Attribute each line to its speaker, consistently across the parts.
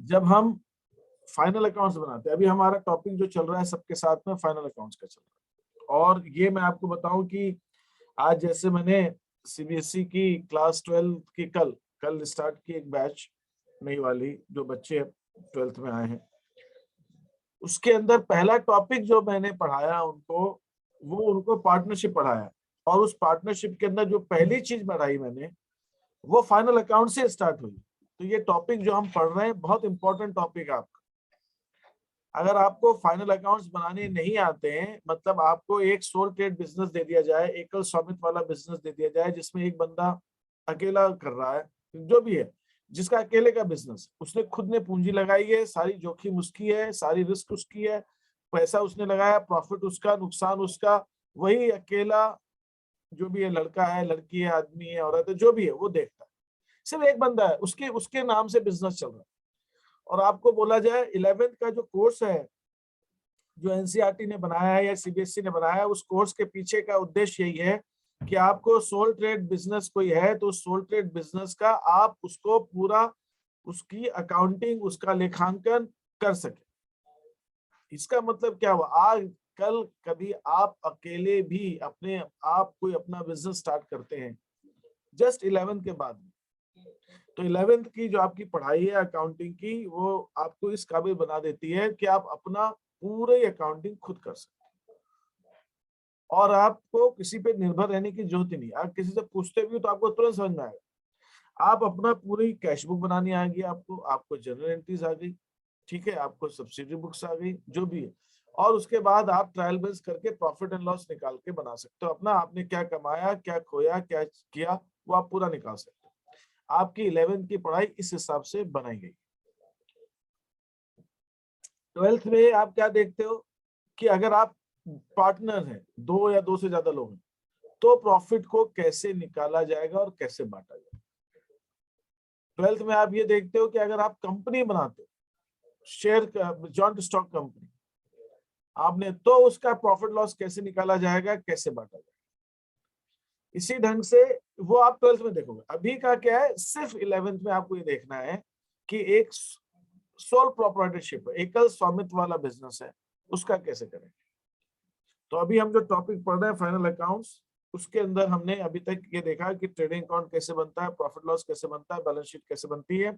Speaker 1: जब हम final accounts बनाते हैं, अभी हमारा टॉपिक जो चल रहा है सबके साथ में फाइनल अकाउंट्स का चल रहा है। और ये मैं आपको बताऊं कि आज जैसे मैंने सीबीएसई की क्लास 12 की कल कल स्टार्ट की एक बैच नई वाली, जो बच्चे 12th में आए हैं, उसके अंदर पहला टॉपिक जो मैंने पढ़ाया उनको, वो उनको पार्टनरशिप पढ़ाया। और उस पार्टनरशिप के अंदर जो पहली चीज पढ़ाई मैंने, वो फाइनल अकाउंट से स्टार्ट हुई। तो ये टॉपिक जो हम पढ़ रहे हैं बहुत इंपॉर्टेंट टॉपिक है आपका। अगर आपको फाइनल अकाउंट्स बनाने नहीं आते हैं, मतलब आपको एक सोल ट्रेड बिजनेस दे दिया जाए, एकल स्वामित्व वाला बिजनेस दे दिया जाए, जिसमें एक बंदा अकेला कर रहा है, जो भी है, जिसका अकेले का बिजनेस, उसने खुद ने पूंजी लगाई है, सारी जोखिम उसकी है, सारी रिस्क उसकी है, पैसा उसने लगाया, प्रॉफिट उसका, नुकसान उसका, वही अकेला, जो भी है, लड़का है, लड़की है, आदमी है, औरत है, जो भी है, वो देखता है। सिर्फ एक बंदा है, उसके उसके नाम से बिजनेस चल रहा है। और आपको बोला जाए 11th का जो कोर्स है, जो एनसीईआरटी ने बनाया है या सीबीएसई ने बनाया है, उस कोर्स के पीछे का उद्देश्य यही है कि आपको सोल ट्रेड बिजनेस कोई है तो सोल ट्रेड बिजनेस का आप उसको पूरा, उसकी अकाउंटिंग, उसका लेखांकन कर सके। इसका मतलब क्या हुआ, आज कल कभी आप अकेले भी अपने आप कोई अपना बिजनेस स्टार्ट करते हैं जस्ट 11th के बाद, तो 11th की जो आपकी पढ़ाई है अकाउंटिंग की, वो आपको इस काबिल बना देती है कि आप अपना पूरे अकाउंटिंग खुद कर सकते हैं। और आपको किसी पे निर्भर रहने की जरूरत ही नहीं। आप किसी से पूछते भी हो तो आपको तुरंत समझ में आएगा। आप अपना पूरी कैश बुक बनानी आ गई, आपको जनरल एंट्रीज आ गई, ठीक है, आपको सब्सिडी बुक्स आ गई, जो भी है। और उसके बाद आप ट्रायल बेस करके प्रॉफिट एंड लॉस निकाल के बना सकते हो अपना, आपने क्या कमाया, क्या खोया, क्या किया, वो आप पूरा निकाल सकते हो। आपकी 11th की पढ़ाई इस हिसाब से बनाई गई। 12th में आप क्या देखते हो कि अगर आप पार्टनर हैं, दो या दो से ज्यादा लोग हैं, तो प्रॉफिट को कैसे निकाला जाएगा और कैसे बांटा जाएगा। 12th में आप ये देखते हो कि अगर आप कंपनी बनाते हो, शेयर जॉइंट स्टॉक कंपनी आपने, तो उसका प्रॉफिट लॉस कैसे निकाला जाएगा, कैसे बांटा जाएगा। इसी ढंग से वो आप 12th में देखोगे। अभी का क्या है, सिर्फ 11th में आपको ये देखना है कि एक सोल प्रोप्राइटरशिप, एकल स्वामित्व वाला बिजनेस है, उसका कैसे करें। तो अभी हम जो टॉपिक पढ़ रहे हैं फाइनल अकाउंट्स, उसके अंदर हमने अभी तक ये देखा कि ट्रेडिंग अकाउंट कैसे बनता है, प्रॉफिट लॉस कैसे बनता है, बैलेंस शीट कैसे बनती है।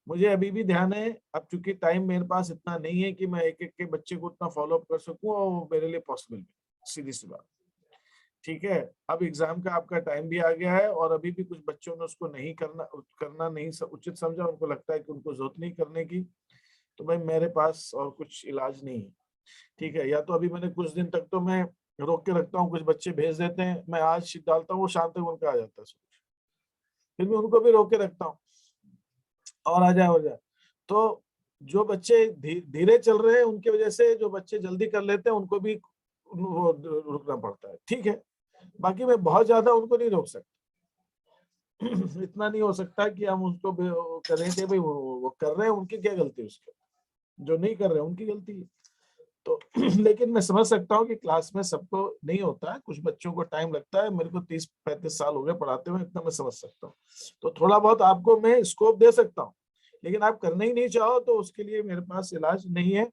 Speaker 1: मुझे अभी भी ध्यान है, अब चूंकि टाइम मेरे पास इतना नहीं है कि मैं एक एक के बच्चे को उतना फॉलो अप कर सकूं, और वो मेरे लिए पॉसिबल नहीं, सीधी सी बात, ठीक है। अब एग्जाम का आपका टाइम भी आ गया है, और अभी भी कुछ बच्चों ने उसको नहीं करना नहीं उचित समझा, उनको लगता है कि उनको जरूरत नहीं करने की, तो भाई मेरे पास और कुछ इलाज नहीं है, ठीक है। या तो अभी मैंने कुछ दिन तक तो मैं रोक के रखता हूँ, कुछ बच्चे भेज देते हैं, मैं आज शीट डालता हूँ, वो शाम तक उनका आ जाता है, फिर मैं उनको भी रोक के रखता हूँ, और आ जाए हो जाए। तो जो बच्चे धीरे चल रहे हैं, उनकी वजह से जो बच्चे जल्दी कर लेते हैं उनको भी वो रुकना पड़ता है, ठीक है। बाकी मैं बहुत ज्यादा उनको नहीं रोक सकता। इतना नहीं हो सकता कि हम उसको करें कि भाई वो कर रहे हैं, उनकी क्या गलती है, उसके जो नहीं कर रहे हैं उनकी गलती है। तो लेकिन मैं समझ सकता हूँ कि क्लास में सबको नहीं होता है, कुछ बच्चों को टाइम लगता है, मेरे को 30-35 साल हो गए पढ़ाते हुए, इतना मैं समझ सकता हूँ। तो थोड़ा बहुत आपको मैं स्कोप दे सकता हूँ, लेकिन आप करना ही नहीं चाहो तो उसके लिए मेरे पास इलाज नहीं है,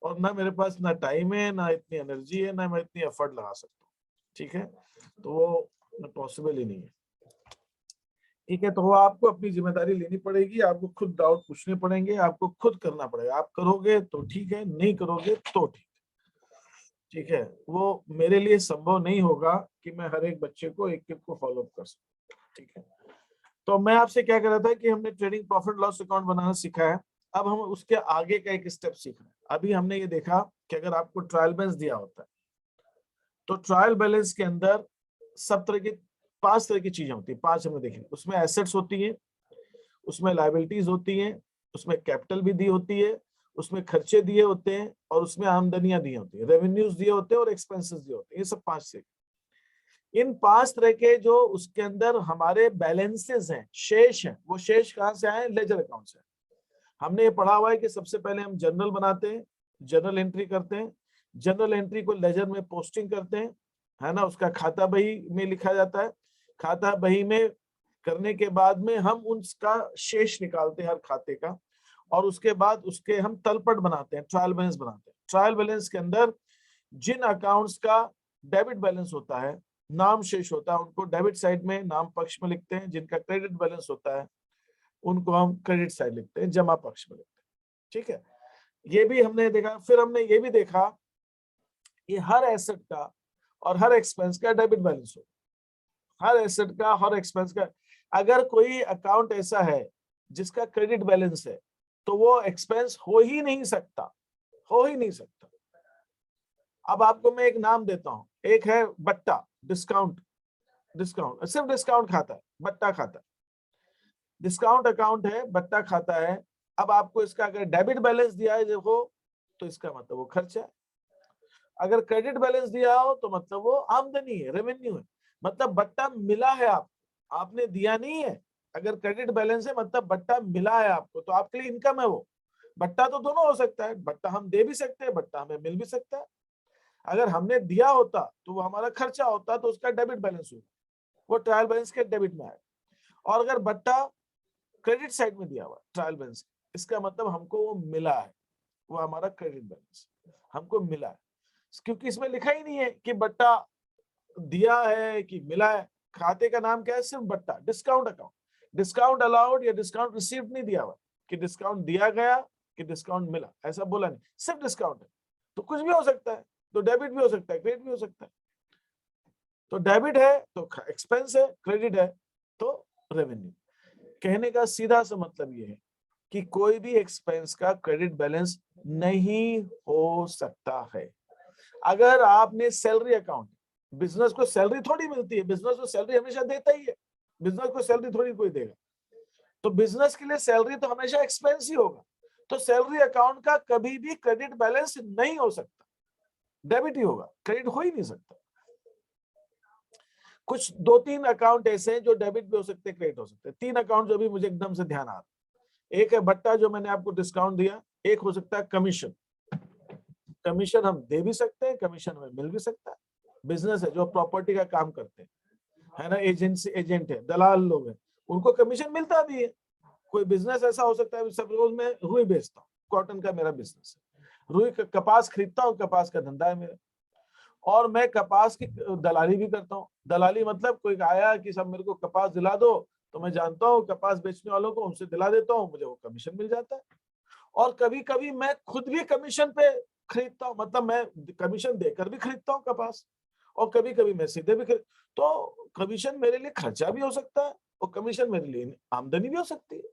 Speaker 1: और ना मेरे पास ना टाइम है, ना इतनी एनर्जी है, ना मैं इतनी एफर्ट लगा सकता हूँ, ठीक है। तो वो पॉसिबल ही नहीं है, ठीक है। तो वो आपको अपनी जिम्मेदारी लेनी पड़ेगी, आपको खुद डाउट पूछने पड़ेंगे, आपको खुद करना पड़ेगा। आप करोगे तो ठीक है, नहीं करोगे तो ठीक है। वो मेरे लिए संभव नहीं होगा कि मैं हर एक बच्चे को एक एक को फॉलो अप कर सकूं, ठीक है। तो मैं आपसे क्या कर रहा था कि हमने ट्रेडिंग प्रॉफिट लॉस अकाउंट बनाना सीखा है, अब हम उसके आगे का एक स्टेप सीख रहे हैं। अभी हमने ये देखा कि अगर आपको ट्रायल बैलेंस दिया होता है, तो ट्रायल बैलेंस के अंदर सब तरह की 5 तरह की चीजें होती है, 5 हमने देखी। उसमें एसेट्स होती है, उसमें लायबिलिटीज होती हैं, उसमें कैपिटल भी दी होती है, उसमें खर्चे दिए होते हैं, और उसमें आमदनियां दी होती है, रेवेन्यूज दिए होते हैं और एक्सपेंसेस दिए होते हैं। ये सब 5 से, इन 5 तरह के जो उसके अंदर हमारे बैलेंसेस हैं, शेष हैं, वो शेष कहां से आए, लेजर अकाउंट से। हमने ये पढ़ा हुआ है कि सबसे पहले हम जर्नल बनाते हैं, जर्नल एंट्री करते हैं, जर्नल एंट्री को लेजर में पोस्टिंग करते हैं, है ना, उसका खाता बही में लिखा जाता है। खाता बही में करने के बाद में हम उसका शेष निकालते हैं हर खाते का, और उसके बाद उसके हम तलपट बनाते हैं, ट्रायल बैलेंस बनाते हैं। ट्रायल बैलेंस के अंदर जिन अकाउंट्स का डेबिट बैलेंस होता है, नाम शेष होता है, उनको डेबिट साइड में नाम पक्ष में लिखते हैं। जिनका क्रेडिट बैलेंस होता है उनको हम क्रेडिट साइड लिखते हैं, जमा पक्ष में लिखते हैं। ठीक है, ये भी हमने देखा। फिर हमने ये भी देखा कि हर एसेट का और हर एक्सपेंस का डेबिट बैलेंस हो, हर एसेट का हर एक्सपेंस का। अगर कोई अकाउंट ऐसा है जिसका क्रेडिट बैलेंस है तो वो एक्सपेंस हो ही नहीं सकता, हो ही नहीं सकता। अब आपको मैं एक नाम देता हूं, एक है बट्टा, डिस्काउंट, डिस्काउंट सिर्फ डिस्काउंट खाता है, बट्टा खाता है, डिस्काउंट अकाउंट है, बट्टा खाता है। अब आपको इसका अगर डेबिट बैलेंस दिया है देखो, तो इसका मतलब वो खर्चा है। अगर क्रेडिट बैलेंस दिया हो तो मतलब वो आमदनी है, रेवेन्यू है, मतलब बट्टा मिला है आपको, आपने दिया नहीं है। अगर क्रेडिट बैलेंस है मतलब बट्टा मिला है आपको, तो आपके लिए इनकम है वो। बट्टा तो दोनों हो सकता है, बट्टा हम दे भी सकते हैं, बट्टा हमें मिल भी सकता है। अगर हमने दिया होता तो वो हमारा खर्चा होता, तो उसका डेबिट बैलेंस होगा, वो ट्रायल बैलेंस के डेबिट में आएगा। और अगर बट्टा क्रेडिट साइड में दिया हुआ ट्रायल बैलेंस, इसका मतलब हमको वो मिला है, वो हमारा क्रेडिट बैलेंस हमको मिला है। क्योंकि इसमें लिखा ही नहीं है कि बट्टा दिया है कि मिला है। खाते का नाम क्या है? सिर्फ बट्टा, डिस्काउंट अकाउंट। डिस्काउंट अलाउड या डिस्काउंट रिसीव्ड नहीं दिया हुआ कि डिस्काउंट दिया गया कि डिस्काउंट मिला, ऐसा बोला नहीं, सिर्फ डिस्काउंट है। तो कुछ भी हो सकता है, तो डेबिट भी हो सकता है, क्रेडिट भी हो सकता है। तो डेबिट है तो एक्सपेंस है, क्रेडिट है तो रेवेन्यू। कहने का सीधा सा मतलब ये है कि कोई भी एक्सपेंस का क्रेडिट बैलेंस नहीं हो सकता है। अगर आपने सैलरी अकाउंट, बिजनेस को सैलरी थोड़ी मिलती है, बिजनेस को सैलरी हमेशा देता ही है, बिजनेस को सैलरी थोड़ी कोई देगा। तो बिजनेस के लिए सैलरी तो हमेशा एक्सपेंस ही होगा। तो सैलरी अकाउंट का कभी भी क्रेडिट बैलेंस नहीं हो सकता, डेबिट ही होगा, क्रेडिट हो ही नहीं सकता। कुछ 2-3 अकाउंट ऐसे हैं जो डेबिट भी हो सकते हैं, क्रेडिट हो सकते हैं। 3 अकाउंट जो भी मुझे एकदम से ध्यान आ रहा। एक है बट्टा, जो मैंने आपको डिस्काउंट दिया। एक हो सकता है कमीशन, कमीशन हम दे भी सकते हैं, कमीशन हमें मिल भी सकता है। बिजनेस है जो प्रॉपर्टी का काम करते हैं, है ना, एजेंसी, एजेंट है, दलाल लोग हैं, उनको कमीशन मिलता भी है। कोई बिजनेस ऐसा हो सकता है, सपोज मैं रुई बेचता हूँ, कॉटन का मेरा बिजनेस है, रुई कपास खरीदता हूँ, कपास का धंधा है मेरा, और मैं कपास की दलाली भी करता हूँ। दलाली मतलब कोई आया कि सब मेरे को कपास दिला दो, तो मैं जानता हूँ कपास बेचने वालों को, उनसे दिला देता हूँ, मुझे वो कमीशन मिल जाता है। और कभी कभी मैं खुद भी कमीशन पे खरीदता हूँ, मतलब मैं कमीशन देकर भी खरीदता हूँ कपास, और कभी कभी मैं सीधे भी खरीद। तो कमीशन मेरे लिए खर्चा भी हो सकता है और कमीशन मेरे लिए आमदनी भी हो सकती है।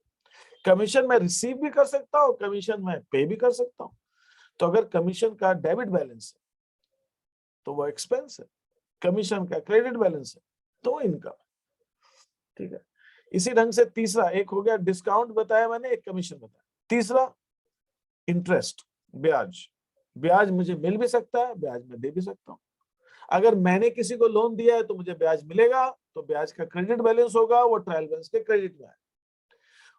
Speaker 1: कमीशन मैं रिसीव भी कर सकता हूँ, कमीशन मैं पे भी कर सकता हूँ। तो अगर कमीशन का डेबिट बैलेंस है तो वो एक्सपेंस है, कमीशन का क्रेडिट बैलेंस है तो वो इनकम। ठीक है, इसी ढंग से तीसरा, एक हो गया डिस्काउंट बताया मैंने, एक कमीशन बताया। तीसरा इंटरेस्ट, ब्याज। ब्याज मुझे मिल भी सकता है, ब्याज मैं दे भी सकता हूँ। अगर मैंने किसी को लोन दिया है तो मुझे ब्याज मिलेगा, तो ब्याज का क्रेडिट बैलेंस होगा, वो ट्रायल बैलेंस के क्रेडिट में है।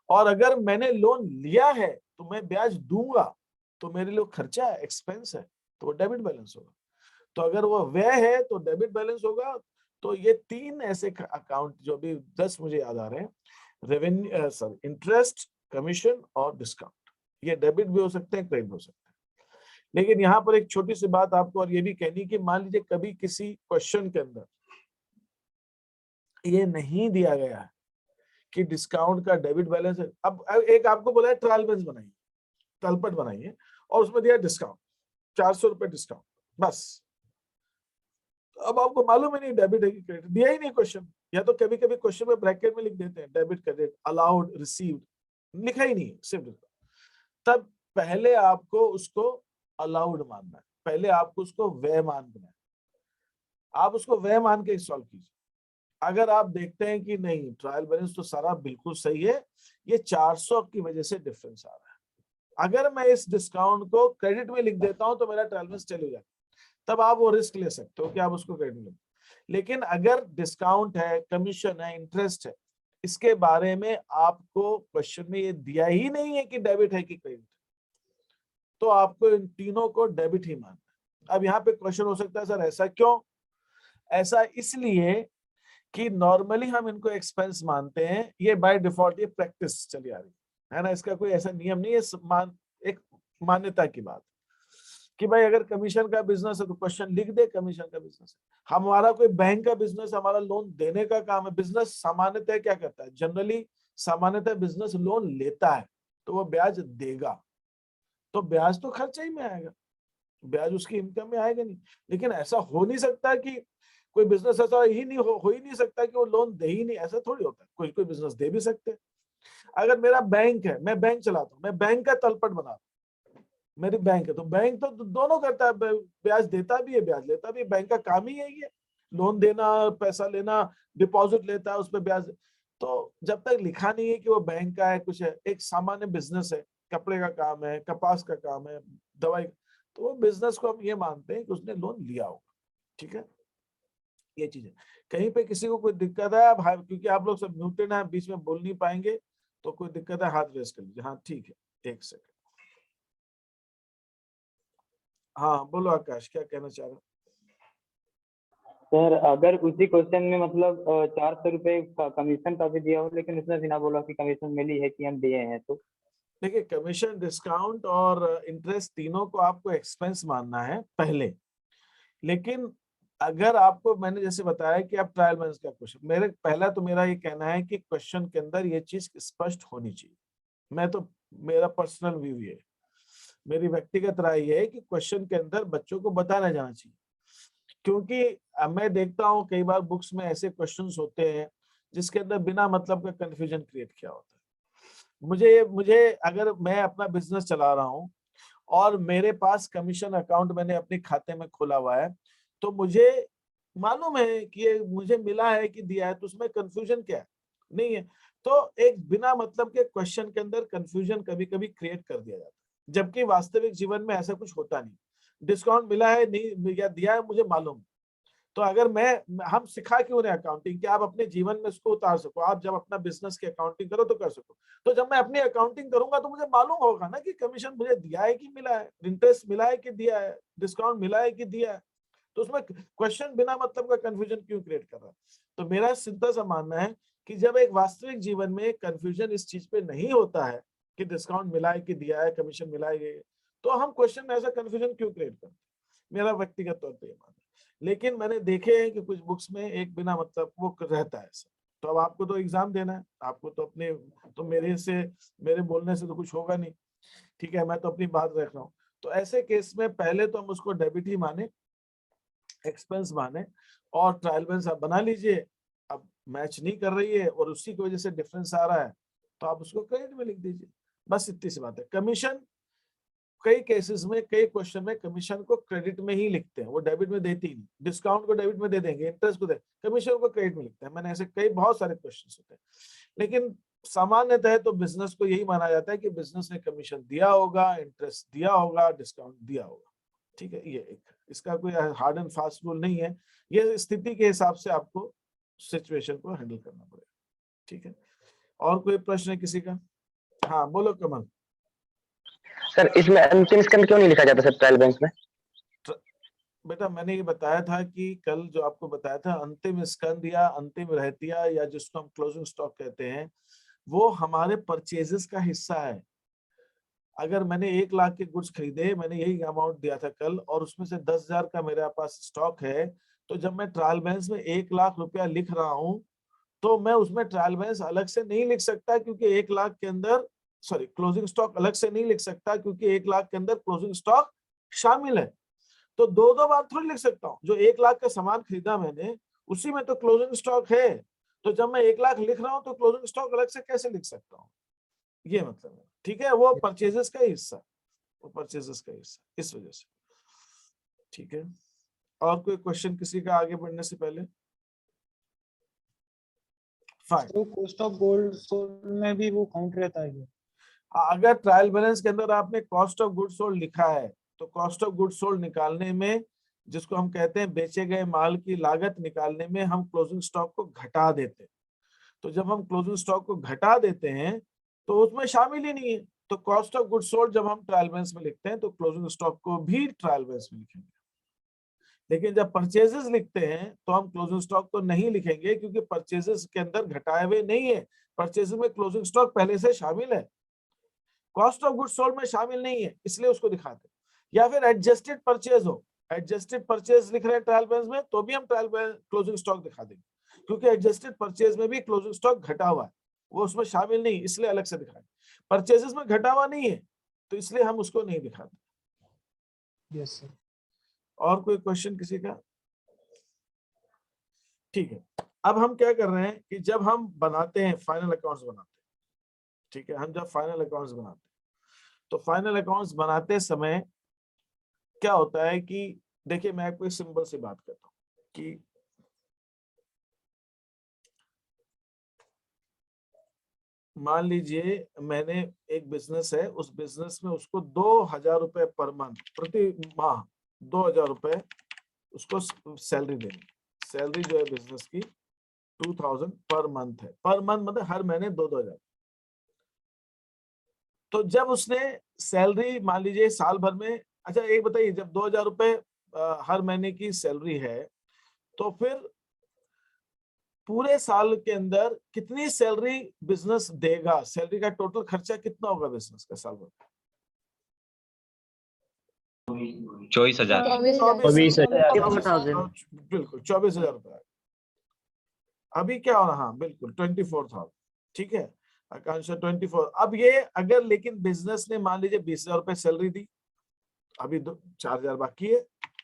Speaker 1: और अगर मैंने लोन लिया है तो मैं ब्याज दूंगा, तो मेरे लिए खर्चा है, एक्सपेंस है, तो वो डेबिट बैलेंस होगा। तो अगर वो व्यय है तो डेबिट बैलेंस होगा। तो ये 3 ऐसे अकाउंट जो भी 10 मुझे याद आ रहे हैं, रेवेन्यू, सॉरी, इंटरेस्ट, कमीशन और डिस्काउंट, ये डेबिट भी हो सकते हैं, क्रेडिट हो सकते हैं। लेकिन यहाँ पर एक छोटी सी बात आपको और ये भी कहनी कि मान लीजिए कभी किसी क्वेश्चन के अंदर ये नहीं दिया गया है कि डिस्काउंट का डेबिट बैलेंस है। अब एक आपको बोला है ट्रायल बैलेंस बनाइए, तलपट बनाइए, और उसमें दिया डिस्काउंट, 400 रुपए डिस्काउंट, बस। अब आपको मालूम है नहीं डेबिट है कि क्रेडिट, दिया ही नहीं क्वेश्चन, या तो कभी कभी क्वेश्चन में ब्रैकेट में लिख देते हैं डेबिट क्रेडिट, अलाउड, रिसीव्ड, लिखा ही नहीं सिर्फ। तब पहले आपको उसको अलाउड मानना है, पहले आपको उसको व्यय मानना है, आप उसको व्यय मान के सॉल्व कीजिए। अगर आप देखते हैं कि नहीं ट्रायल बैलेंस तो सारा बिल्कुल सही है, ये 400 की वजह से डिफरेंस आ रहा है, अगर मैं इस डिस्काउंट को क्रेडिट में लिख देता हूं तो मेरा ट्रायल बैलेंस चले जाता है, तब आप वो रिस्क ले सकते हो कि आप उसको क्रेडिट में। लेकिन अगर डिस्काउंट है, कमीशन है, इंटरेस्ट है, इसके बारे में आपको क्वेश्चन में ये दिया ही नहीं है कि डेबिट है कि क्रेडिट, तो आपको इन तीनों को डेबिट ही मानना है। अब यहाँ पे क्वेश्चन हो सकता है सर ऐसा क्यों? ऐसा इसलिए कि नॉर्मली हम इनको एक्सपेंस मानते हैं, ये बाय डिफॉल्ट ये प्रैक्टिस चली आ रही है। है ना। इसका कोई ऐसा नियम नहीं है, एक मान्यता की बात कि भाई अगर कमीशन का बिजनेस है तो क्वेश्चन लिख दे कमीशन का बिजनेस है। हमारा कोई बैंक का बिजनेस, हमारा लोन देने का काम है। बिजनेस सामान्यतः क्या करता है, जनरली सामान्यतः बिजनेस लोन लेता है तो वो ब्याज देगा, तो ब्याज तो खर्चे ही में आएगा, ब्याज उसकी इनकम में आएगा नहीं। लेकिन ऐसा हो नहीं सकता कि कोई बिजनेस ऐसा ही नहीं हो ही नहीं सकता कि वो लोन दे ही नहीं, ऐसा थोड़ी होता है। कोई कोई बिजनेस दे भी सकते हैं। अगर मेरा बैंक है, मैं बैंक चलाता हूँ, मैं बैंक का तलपट बनाता हूँ, मेरी बैंक है तो बैंक तो दोनों करता है, ब्याज देता भी है ब्याज लेता भी है, बैंक का काम ही यही है, लोन देना, पैसा लेना, डिपॉजिट लेता है, उस पर ब्याज। तो जब तक लिखा नहीं है कि वो बैंक का है, कुछ है, एक सामान्य बिजनेस है, कपड़े का काम है, कपास का काम है, दवाई, तो वो बिजनेस को हम ये मानते हैं कि उसने लोन लिया होगा। ठीक है, ये चीज है। कहीं पे किसी को कोई दिक्कत है, आप क्योंकि आप लोग सब म्यूटेड हैं, बीच में बोल नहीं पाएंगे, तो कोई दिक्कत है हाथ रेस कर लीजिए। हाँ ठीक है, एक सेकंड। हाँ बोलो आकाश, क्या कहना चाह रहे हो?
Speaker 2: सर अगर उसी क्वेश्चन में मतलब 400 रुपए का कमीशन का भी दिया हो, लेकिन उसने बिना बोला कि कमीशन मिली है कि हम दिए हैं, तो
Speaker 1: देखिए, कमीशन, डिस्काउंट और इंटरेस्ट तीनों को आपको एक्सपेंस मानना है पहले। लेकिन अगर आपको, मैंने जैसे बताया कि आप ट्रायल बैलेंस का क्वेश्चन, मेरे पहला तो मेरा ये कहना है कि क्वेश्चन के अंदर ये चीज स्पष्ट होनी चाहिए। मैं तो, मेरा पर्सनल व्यू ये, मेरी व्यक्तिगत राय ये है कि क्वेश्चन के अंदर बच्चों को बताना जाना चाहिए। क्योंकि मैं देखता हूँ कई बार बुक्स में ऐसे क्वेश्चंस होते हैं जिसके अंदर बिना मतलब का कंफ्यूजन क्रिएट किया होता है। मुझे मुझे अगर मैं अपना बिजनेस चला रहा हूँ और मेरे पास कमीशन अकाउंट मैंने अपने खाते में खोला हुआ है, तो मुझे मालूम है कि ये मुझे मिला है कि दिया है, तो उसमें कंफ्यूजन क्या है, नहीं है। तो एक बिना मतलब के क्वेश्चन के अंदर कंफ्यूजन कभी कभी क्रिएट कर दिया जाता है, जबकि वास्तविक जीवन में ऐसा कुछ होता नहीं। डिस्काउंट मिला है नहीं या दिया है मुझे मालूम, तो अगर हम सिखा क्यों रहे अकाउंटिंग कि आप अपने जीवन में इसको उतार सको, आप जब अपना बिजनेस की अकाउंटिंग करो तो कर सको। तो जब मैं अपनी अकाउंटिंग करूंगा तो मुझे मालूम होगा ना कि कमीशन मुझे दिया है कि मिला है, इंटरेस्ट मिला है कि दिया है, डिस्काउंट मिला है कि दिया है। तो उसमें क्वेश्चन बिना मतलब का कंफ्यूजन क्यों क्रिएट कर रहा है। तो मेरा सीधा सा मानना है कि जब एक वास्तविक जीवन में कंफ्यूजन इस चीज पे नहीं होता है कि डिस्काउंट मिला है कि दिया है, कमीशन मिला है, तो हम क्वेश्चन में ऐसा कंफ्यूजन क्यों क्रिएट करते हैं। मेरा व्यक्तिगत तौर पर मानना है। लेकिन मैंने देखे हैं कि कुछ बुक्स में एक बिना मतलब वो रहता है ऐसा। तो अब आपको तो एग्जाम देना है, आपको तो अपने, तो मेरे बोलने से तो कुछ होगा नहीं। ठीक है, मैं तो अपनी बात रख रहा हूँ। तो ऐसे केस में पहले तो हम उसको डेबिट ही माने, एक्सपेंस माने, और ट्रायल बैलेंस आप बना लीजिए। अब मैच नहीं कर रही है और उसी की वजह से डिफरेंस आ रहा है, तो आप उसको क्रेडिट में लिख दीजिए। बस इतनी सी बात है। कमीशन, कई केसेस में, कई क्वेश्चन में कमीशन को क्रेडिट में ही लिखते हैं, वो डेबिट में देती ही नहीं। डिस्काउंट को डेबिट में दे देंगे, इंटरेस्ट को दे, कमीशन को क्रेडिट में लिखते हैं। मैंने ऐसे कई बहुत सारे क्वेश्चन होते हैं। लेकिन सामान्यतः तो बिजनेस को यही माना जाता है कि बिजनेस ने कमीशन दिया होगा, इंटरेस्ट दिया होगा, डिस्काउंट दिया होगा। ठीक है, ये एक, इसका कोई हार्ड एंड फास्ट रूल नहीं है। ये स्थिति के हिसाब से आपको सिचुएशन को हैंडल करना पड़ेगा। ठीक है, और कोई प्रश्न है किसी का? हाँ बोलो कमल।
Speaker 2: सर इसमें अंतिम स्कंद क्यों नहीं लिखा जाता सर ट्रायल बैलेंस में?
Speaker 1: बेटा मैंने ये बताया था कि कल जो आपको बताया था, अंतिम स्कंद या अंतिम रहतिया या जिसको हम क्लोजिंग स्टॉक कहते हैं, वो हमारे परचेजेस का हिस्सा है। अगर मैंने 1 लाख के गुड्स खरीदे, मैंने यही अमाउंट दिया था कल, और उसमें से 10,000 का मेरे पास स्टॉक है, तो जब मैं ट्रायल बैलेंस में 1 लाख रुपया लिख रहा हूँ, तो मैं उसमें ट्रायल बैलेंस अलग से नहीं लिख सकता, क्योंकि 1 लाख के अंदर, सॉरी, क्लोजिंग स्टॉक अलग से नहीं लिख सकता क्योंकि 1 लाख के अंदर क्लोजिंग स्टॉक शामिल है। तो दो दो बार थोड़ी लिख सकता हूँ। जो 1 लाख का सामान खरीदा मैंने, उसी में तो क्लोजिंग स्टॉक है। तो जब मैं 1 लाख लिख रहा हूँ तो क्लोजिंग स्टॉक अलग से कैसे लिख सकता हूँ, ये मतलब है। ठीक है, वो परचेजेस का हिस्सा, वो परचेजेस का हिस्सा, इस वजह से। ठीक है, और कोई क्वेश्चन किसी का आगे बढ़ने से पहले? फाइन।
Speaker 3: तो कॉस्ट ऑफ गोल्ड सोल्ड में भी वो काउंट रहता है क्या?
Speaker 1: अगर ट्रायल बैलेंस के अंदर आपने कॉस्ट ऑफ गुड सोल्ड लिखा है, तो कॉस्ट ऑफ गुड सोल्ड निकालने में, जिसको हम कहते हैं बेचे गए माल की लागत निकालने में, हम क्लोजिंग स्टॉक को घटा देते हैं। तो जब हम क्लोजिंग स्टॉक को घटा देते हैं तो उसमें शामिल ही नहीं है। तो कॉस्ट ऑफ गुड सोल्ड जब हम ट्रायल बैलेंस में लिखते हैं तो क्लोजिंग स्टॉक को भी ट्रायल बैलेंस में लिखेंगे। लेकिन जब परचेजेस लिखते हैं तो हम क्लोजिंग स्टॉक को नहीं लिखेंगे, क्योंकि परचेजेस के अंदर घटाए हुए नहीं है, परचेजेस में क्लोजिंग स्टॉक पहले से शामिल है। कॉस्ट ऑफ गुड सोल्ड में शामिल नहीं है इसलिए उसको दिखाते। या फिर एडजस्टेड परचेज हो, एडजस्टेड परचेज लिख रहे हैं ट्रायल बैलेंस में, तो भी हम ट्रायल क्लोजिंग स्टॉक दिखा देंगे, क्योंकि एडजस्टेड परचेज में भी क्लोजिंग स्टॉक घटा हुआ है, वो उसमें शामिल नहीं, इसलिए अलग से दिखाएं। परचेजेस में घटा हुआ नहीं है तो इसलिए हम उसको नहीं दिखाते।
Speaker 3: Yes sir.
Speaker 1: और कोई क्वेश्चन किसी का? ठीक है, अब हम क्या कर रहे हैं कि जब हम बनाते हैं फाइनल अकाउंट्स बनाते हैं, ठीक है, हम जब फाइनल अकाउंट्स बनाते हैं तो फाइनल अकाउंट्स बनाते समय क्या होता है कि देखिए मैं आपको एक सिंपल सी बात करता हूँ कि मान लीजिए मैंने एक बिजनेस है, उस बिजनेस में उसको 2,000 रुपए पर मंथ, प्रति माह 2,000 रुपए उसको सैलरी देनी। सैलरी जो है बिजनेस की 2,000 पर मंथ है, पर मंथ मतलब हर महीने 2,000। तो जब उसने सैलरी मान लीजिए साल भर में, अच्छा एक बताइए, जब 2,000 रुपए हर महीने की सैलरी है तो फिर पूरे साल के अंदर कितनी सैलरी बिजनेस देगा? सैलरी का टोटल खर्चा कितना होगा बिजनेस का साल भर?
Speaker 4: 24,000।
Speaker 3: 24,000।
Speaker 1: बिल्कुल 24,000 रुपए। अभी क्या हो रहा? हाँ बिल्कुल 24,000, ठीक है, आकांक्षा 24। अब ये अगर लेकिन बिजनेस ने मान लीजिए 20,000 रुपए सैलरी दी, अभी 4,000 बाकी है,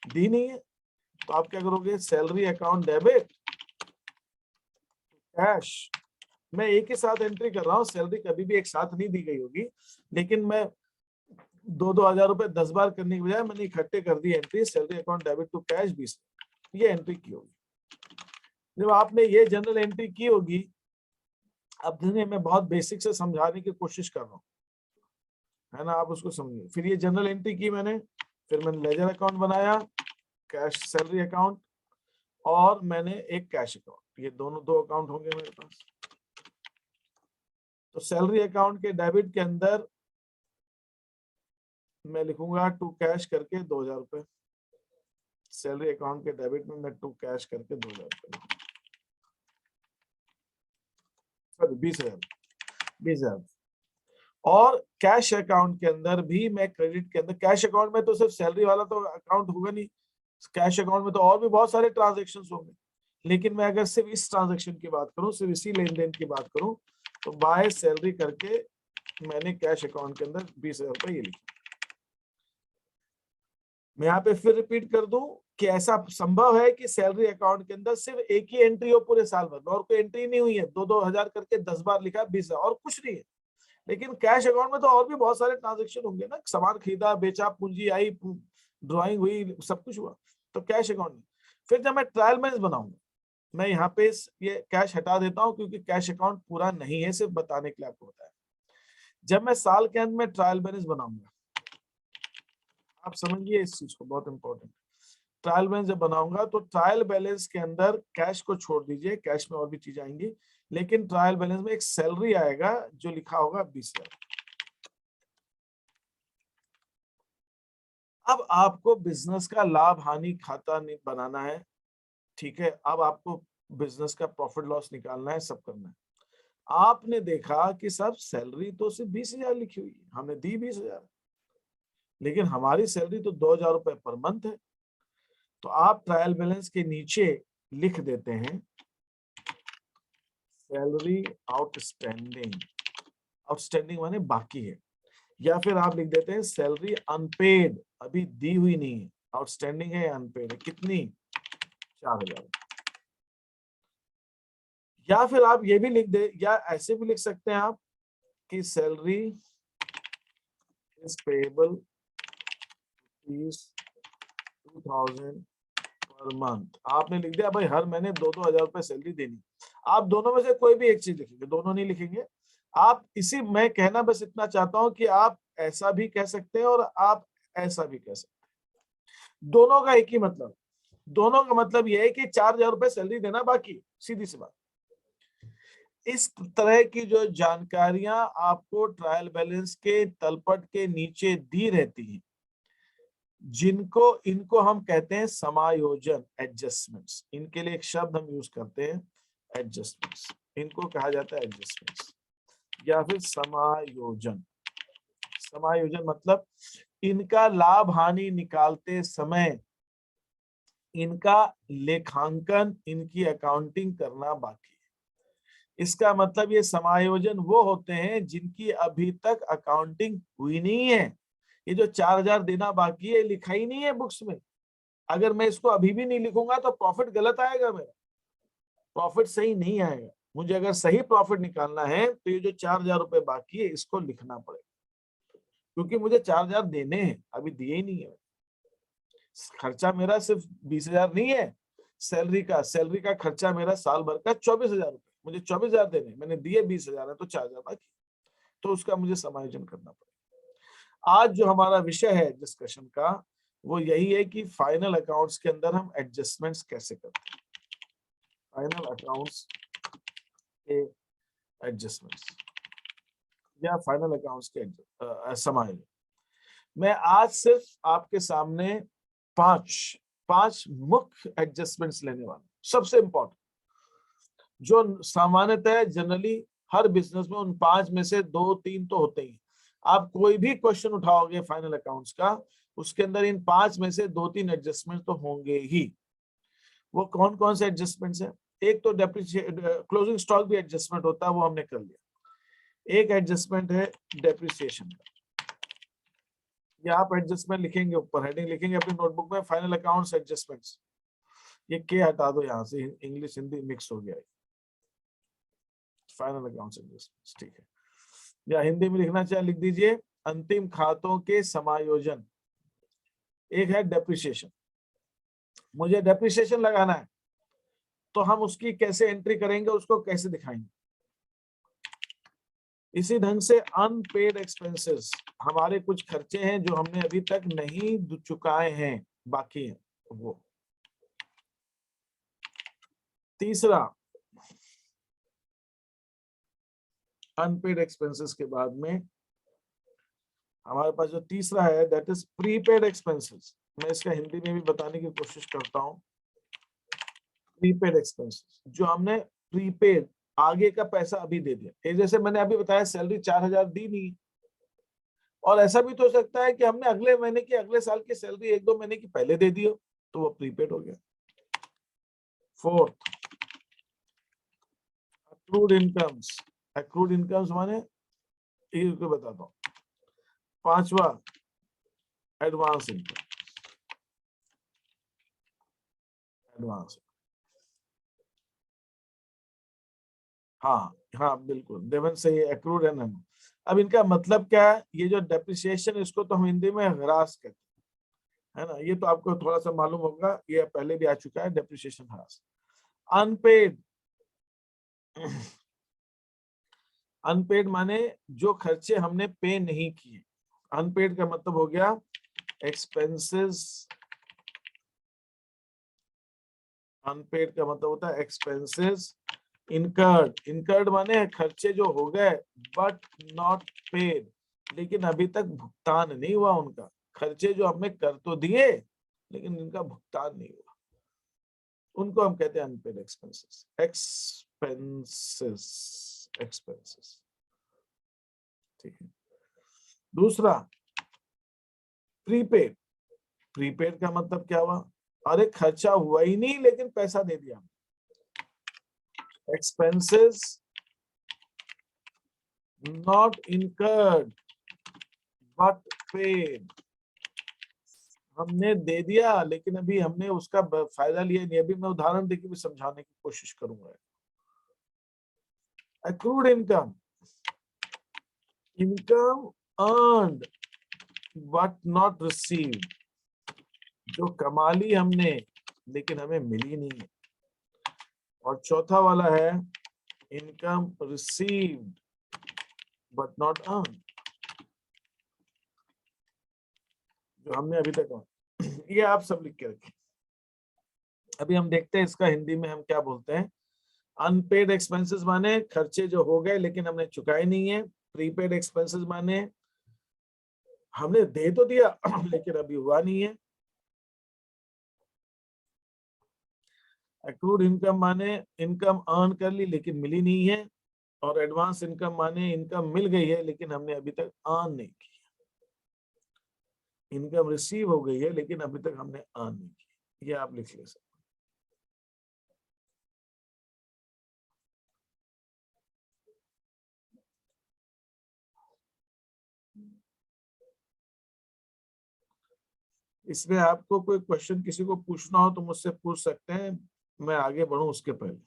Speaker 1: दी नहीं है, तो आप क्या करोगे? Salary account debit cash. मैं एक ही साथ एंट्री कर रहा हूँ, सैलरी कभी भी एक साथ नहीं दी गई होगी, लेकिन मैं 2,000 रुपए 10 बार करने की बजाय मैंने इकट्ठे कर दी entry, salary account debit to cash 20, ये एंट्री की होगी। जब आपने ये जनरल एंट्री की होगी, अब देखिए मैं बहुत बेसिक से समझाने की कोशिश कर रहा हूँ, है ना, आप उसको समझिए। फिर ये जनरल एंट्री की मैंने, फिर मैंने लेजर अकाउंट बनाया, कैश सैलरी अकाउंट, और मैंने एक कैश अकाउंट, ये दोनों 2 अकाउंट होंगे मेरे पास। तो सैलरी अकाउंट के डेबिट के अंदर मैं लिखूंगा टू कैश करके 2,000 रुपए, सैलरी अकाउंट के डेबिट में मैं टू कैश करके 2,000 रुपए, सॉरी 20,000। और कैश अकाउंट के अंदर भी मैं क्रेडिट के अंदर, कैश अकाउंट में तो सिर्फ सैलरी वाला तो अकाउंट होगा नहीं, कैश अकाउंट में तो और भी बहुत सारे ट्रांजेक्शन होंगे, लेकिन मैं अगर सिर्फ इस ट्रांजेक्शन की बात करूं, सिर्फ इसी लेन देन की बात करूं, तो बाय सैलरी करके मैंने कैश अकाउंट के अंदर 20,000 रुपए ये लिखा। मैं यहाँ पे फिर रिपीट कर दूं कि ऐसा संभव है कि सैलरी अकाउंट के अंदर सिर्फ एक ही एंट्री हो पूरे साल भर में, और कोई एंट्री नहीं हुई है, 2,000 करके 10 बार लिखा 20,000 और कुछ नहीं है। लेकिन कैश अकाउंट में तो और भी बहुत सारे ट्रांजेक्शन होंगे ना, सामान खरीदा, बेचा, पूंजी आई, ड्राइंग हुई, सब कुछ हुआ, तो कैश अकाउंट में। फिर जब मैं ट्रायल बैलेंस बनाऊंगा, मैं यहाँ पे ये कैश हटा देता हूँ क्योंकि कैश अकाउंट पूरा नहीं है, सिर्फ बताने के लिए आपको बताया। जब मैं साल के अंत में ट्रायल बैलेंस बनाऊंगा, आप समझिए इस चीज को, बहुत इंपॉर्टेंट। ट्रायल बैलेंस जब बनाऊंगा तो ट्रायल बैलेंस के अंदर कैश को छोड़ दीजिए, कैश में और भी चीज आएंगी, लेकिन ट्रायल बैलेंस में एक सैलरी आएगा जो लिखा होगा 20,000। अब आपको बिजनेस का लाभ हानि खाता बनाना है, ठीक है, अब आपको बिजनेस का प्रॉफिट लॉस निकालना है, सब करना है। आपने देखा कि सब सैलरी तो सिर्फ 20,000 लिखी हुई है, हमने दी 20,000, लेकिन हमारी सैलरी तो 2,000 रुपए पर मंथ है। तो आप ट्रायल बैलेंस के नीचे लिख देते हैं सैलरी आउटस्टैंडिंग, आउटस्टैंडिंग माने बाकी है, या फिर आप लिख देते हैं सैलरी अनपेड, अभी दी हुई नहीं है, आउटस्टैंडिंग है या अनपेड है, कितनी? 4,000। या फिर आप ये भी लिख दे, या ऐसे भी लिख सकते हैं आप कि salary is payable is 2,000 per month. आपने लिख दिया भाई हर महीने 2,000 रुपए सैलरी देनी। आप दोनों में से कोई भी एक चीज लिखेंगे, दोनों नहीं लिखेंगे आप। इसी मैं कहना बस इतना चाहता हूं कि आप ऐसा भी कह सकते हैं और आप ऐसा भी कह सकते हैं, दोनों का एक ही मतलब, दोनों का मतलब यह है कि 4,000 रुपए सैलरी देना बाकी, सीधी सी बात। इस तरह की जो जानकारियां आपको ट्रायल बैलेंस के तलपट के नीचे दी रहती हैं, इनको हम कहते हैं समायोजन, एडजस्टमेंट्स। इनके लिए एक शब्द हम यूज करते हैं एडजस्टमेंट्स, इनको कहा जाता है एडजस्टमेंट्स या फिर समायोजन। समायोजन मतलब इनका लाभ हानि निकालते समय इनका लेखांकन, इनकी अकाउंटिंग करना बाकी है। इसका मतलब ये समायोजन वो होते हैं जिनकी अभी तक अकाउंटिंग हुई नहीं है। ये जो 4000 देना बाकी है लिखा ही नहीं है बुक्स में। अगर मैं इसको अभी भी नहीं लिखूंगा तो प्रॉफिट गलत आएगा, मेरा प्रॉफिट सही नहीं आएगा। मुझे अगर सही प्रॉफिट निकालना है तो ये जो 4000 रुपए बाकी है इसको लिखना पड़ेगा, क्योंकि मुझे 4000 देने हैं, अभी दिए ही नहीं है। खर्चा मेरा सिर्फ 20,000 नहीं है, सैलरी का खर्चा मेरा साल भर का 24,000 रुपए, मुझे 24,000 देने, मैंने दिए 20,000 है तो 4,000 बाकी, तो उसका मुझे समायोजन करना पड़ेगा। आज जो हमारा विषय है डिस्कशन का वो यही है कि फाइनल अकाउंट्स के अंदर हम एडजस्टमेंट्स कैसे करते हैं, फाइनल अकाउंट्स के एडजस्टमेंट्स या फाइनल अकाउंट्स के समायोजन। मैं आज सिर्फ आपके सामने पांच मुख्य एडजस्टमेंट्स लेने वाला हूं, सबसे इंपॉर्टेंट, जो सामान्यतः जनरली हर बिजनेस में उन 5 में से 2-3 तो होते ही। आप कोई भी क्वेश्चन उठाओगे फाइनल अकाउंट्स का, उसके अंदर इन 5 में से 2-3 एडजस्टमेंट तो होंगे ही। वो कौन कौन से एडजस्टमेंट्स है? एक तो क्लोजिंग स्टॉक भी एडजस्टमेंट होता है, वो हमने कर लिया। एक एडजस्टमेंट है डेप्रिसिएशन का, या आप एडजस्टमेंट लिखेंगे, ऊपर हेडिंग लिखेंगे अपनी नोटबुक में फाइनल अकाउंट्स एडजस्टमेंट्स। ये के हटा दो, यहां से इंग्लिश हिंदी मिक्स हो गया है। फाइनल अकाउंट्स एडजस्टमेंट्स, ठीक है। या हिंदी में लिखना चाहे लिख दीजिए अंतिम खातों के समायोजन। एक है डेप्रिसिएशन, मुझे डेप्रिसिएशन लगाना है तो हम उसकी कैसे एंट्री करेंगे, उसको कैसे दिखाएंगे। इसी ढंग से अनपेड एक्सपेंसेस, हमारे कुछ खर्चे हैं जो हमने अभी तक नहीं चुकाए हैं, बाकी हैं वो। तीसरा, अनपेड एक्सपेंसेस के बाद में हमारे पास जो तीसरा है दैट इज प्रीपेड एक्सपेंसेस। मैं इसका हिंदी में भी बताने की कोशिश करता हूं। प्रीपेड एक्सपेंसेस, जो हमने प्रीपेड आगे का पैसा अभी दे दिया। जैसे मैंने अभी बताया सैलरी 4000 दी नहीं, और ऐसा भी तो हो सकता है कि हमने अगले महीने की, अगले साल की सैलरी 1-2 महीने की पहले दे दी हो, तो वो प्रीपेड हो गया। Fourth, accrued incomes. Accrued incomes माने ये बताता हूं। पांचवा, एडवांस इनकम। एडवांस, हाँ हाँ बिल्कुल, देवन से ये एक्रूड है ना। अब इनका मतलब क्या है? ये जो डेप्रिसिएशन, इसको तो हम हिंदी में ह्रास कहते हैं, है ना। ये तो आपको थोड़ा सा मालूम होगा, ये पहले भी आ चुका है, डेप्रिसिएशन ह्रास। अनपेड, अनपेड माने जो खर्चे हमने पे नहीं किए। अनपेड का मतलब हो गया एक्सपेंसेस, अनपेड का मतलब होता है एक्सपेंसेस इनकर्ड। इनकर्ड माने खर्चे जो हो गए बट नॉट पेड, लेकिन अभी तक भुगतान नहीं हुआ उनका। खर्चे जो हमने कर तो दिए लेकिन इनका भुगतान नहीं हुआ, उनको हम कहते हैं अनपेड एक्सपेंसेस। एक्सपेंसेस, ठीक है। दूसरा, प्रीपेड। प्रीपेड का मतलब क्या हुआ? अरे खर्चा हुआ ही नहीं लेकिन पैसा दे दिया। Expenses not incurred but paid, हमने दे दिया लेकिन अभी हमने उसका फायदा लिया नहीं। अभी मैं उदाहरण देके भी समझाने की कोशिश करूंगा। accrued income, income earned but not received, जो कमा ली हमने लेकिन हमें मिली नहीं है। और चौथा वाला है income received but not earn, जो हमने अभी तक। ये आप सब लिख के रखें। अभी हम देखते हैं इसका हिंदी में हम क्या बोलते हैं। अनपेड एक्सपेंसेस माने खर्चे जो हो गए लेकिन हमने चुकाए नहीं है। प्रीपेड एक्सपेंसेस माने हमने दे तो दिया लेकिन अभी हुआ नहीं है। एक्रूड इनकम माने इनकम अर्न कर ली लेकिन मिली नहीं है। और एडवांस इनकम माने इनकम मिल गई है लेकिन हमने अभी तक अर्न नहीं की। इनकम रिसीव हो गई है लेकिन अभी तक हमने अर्न नहीं की, ये आप लिख ले सकते। इसमें आपको कोई क्वेश्चन किसी को पूछना हो तो मुझसे पूछ सकते हैं, मैं आगे बढ़ूं उसके पहले।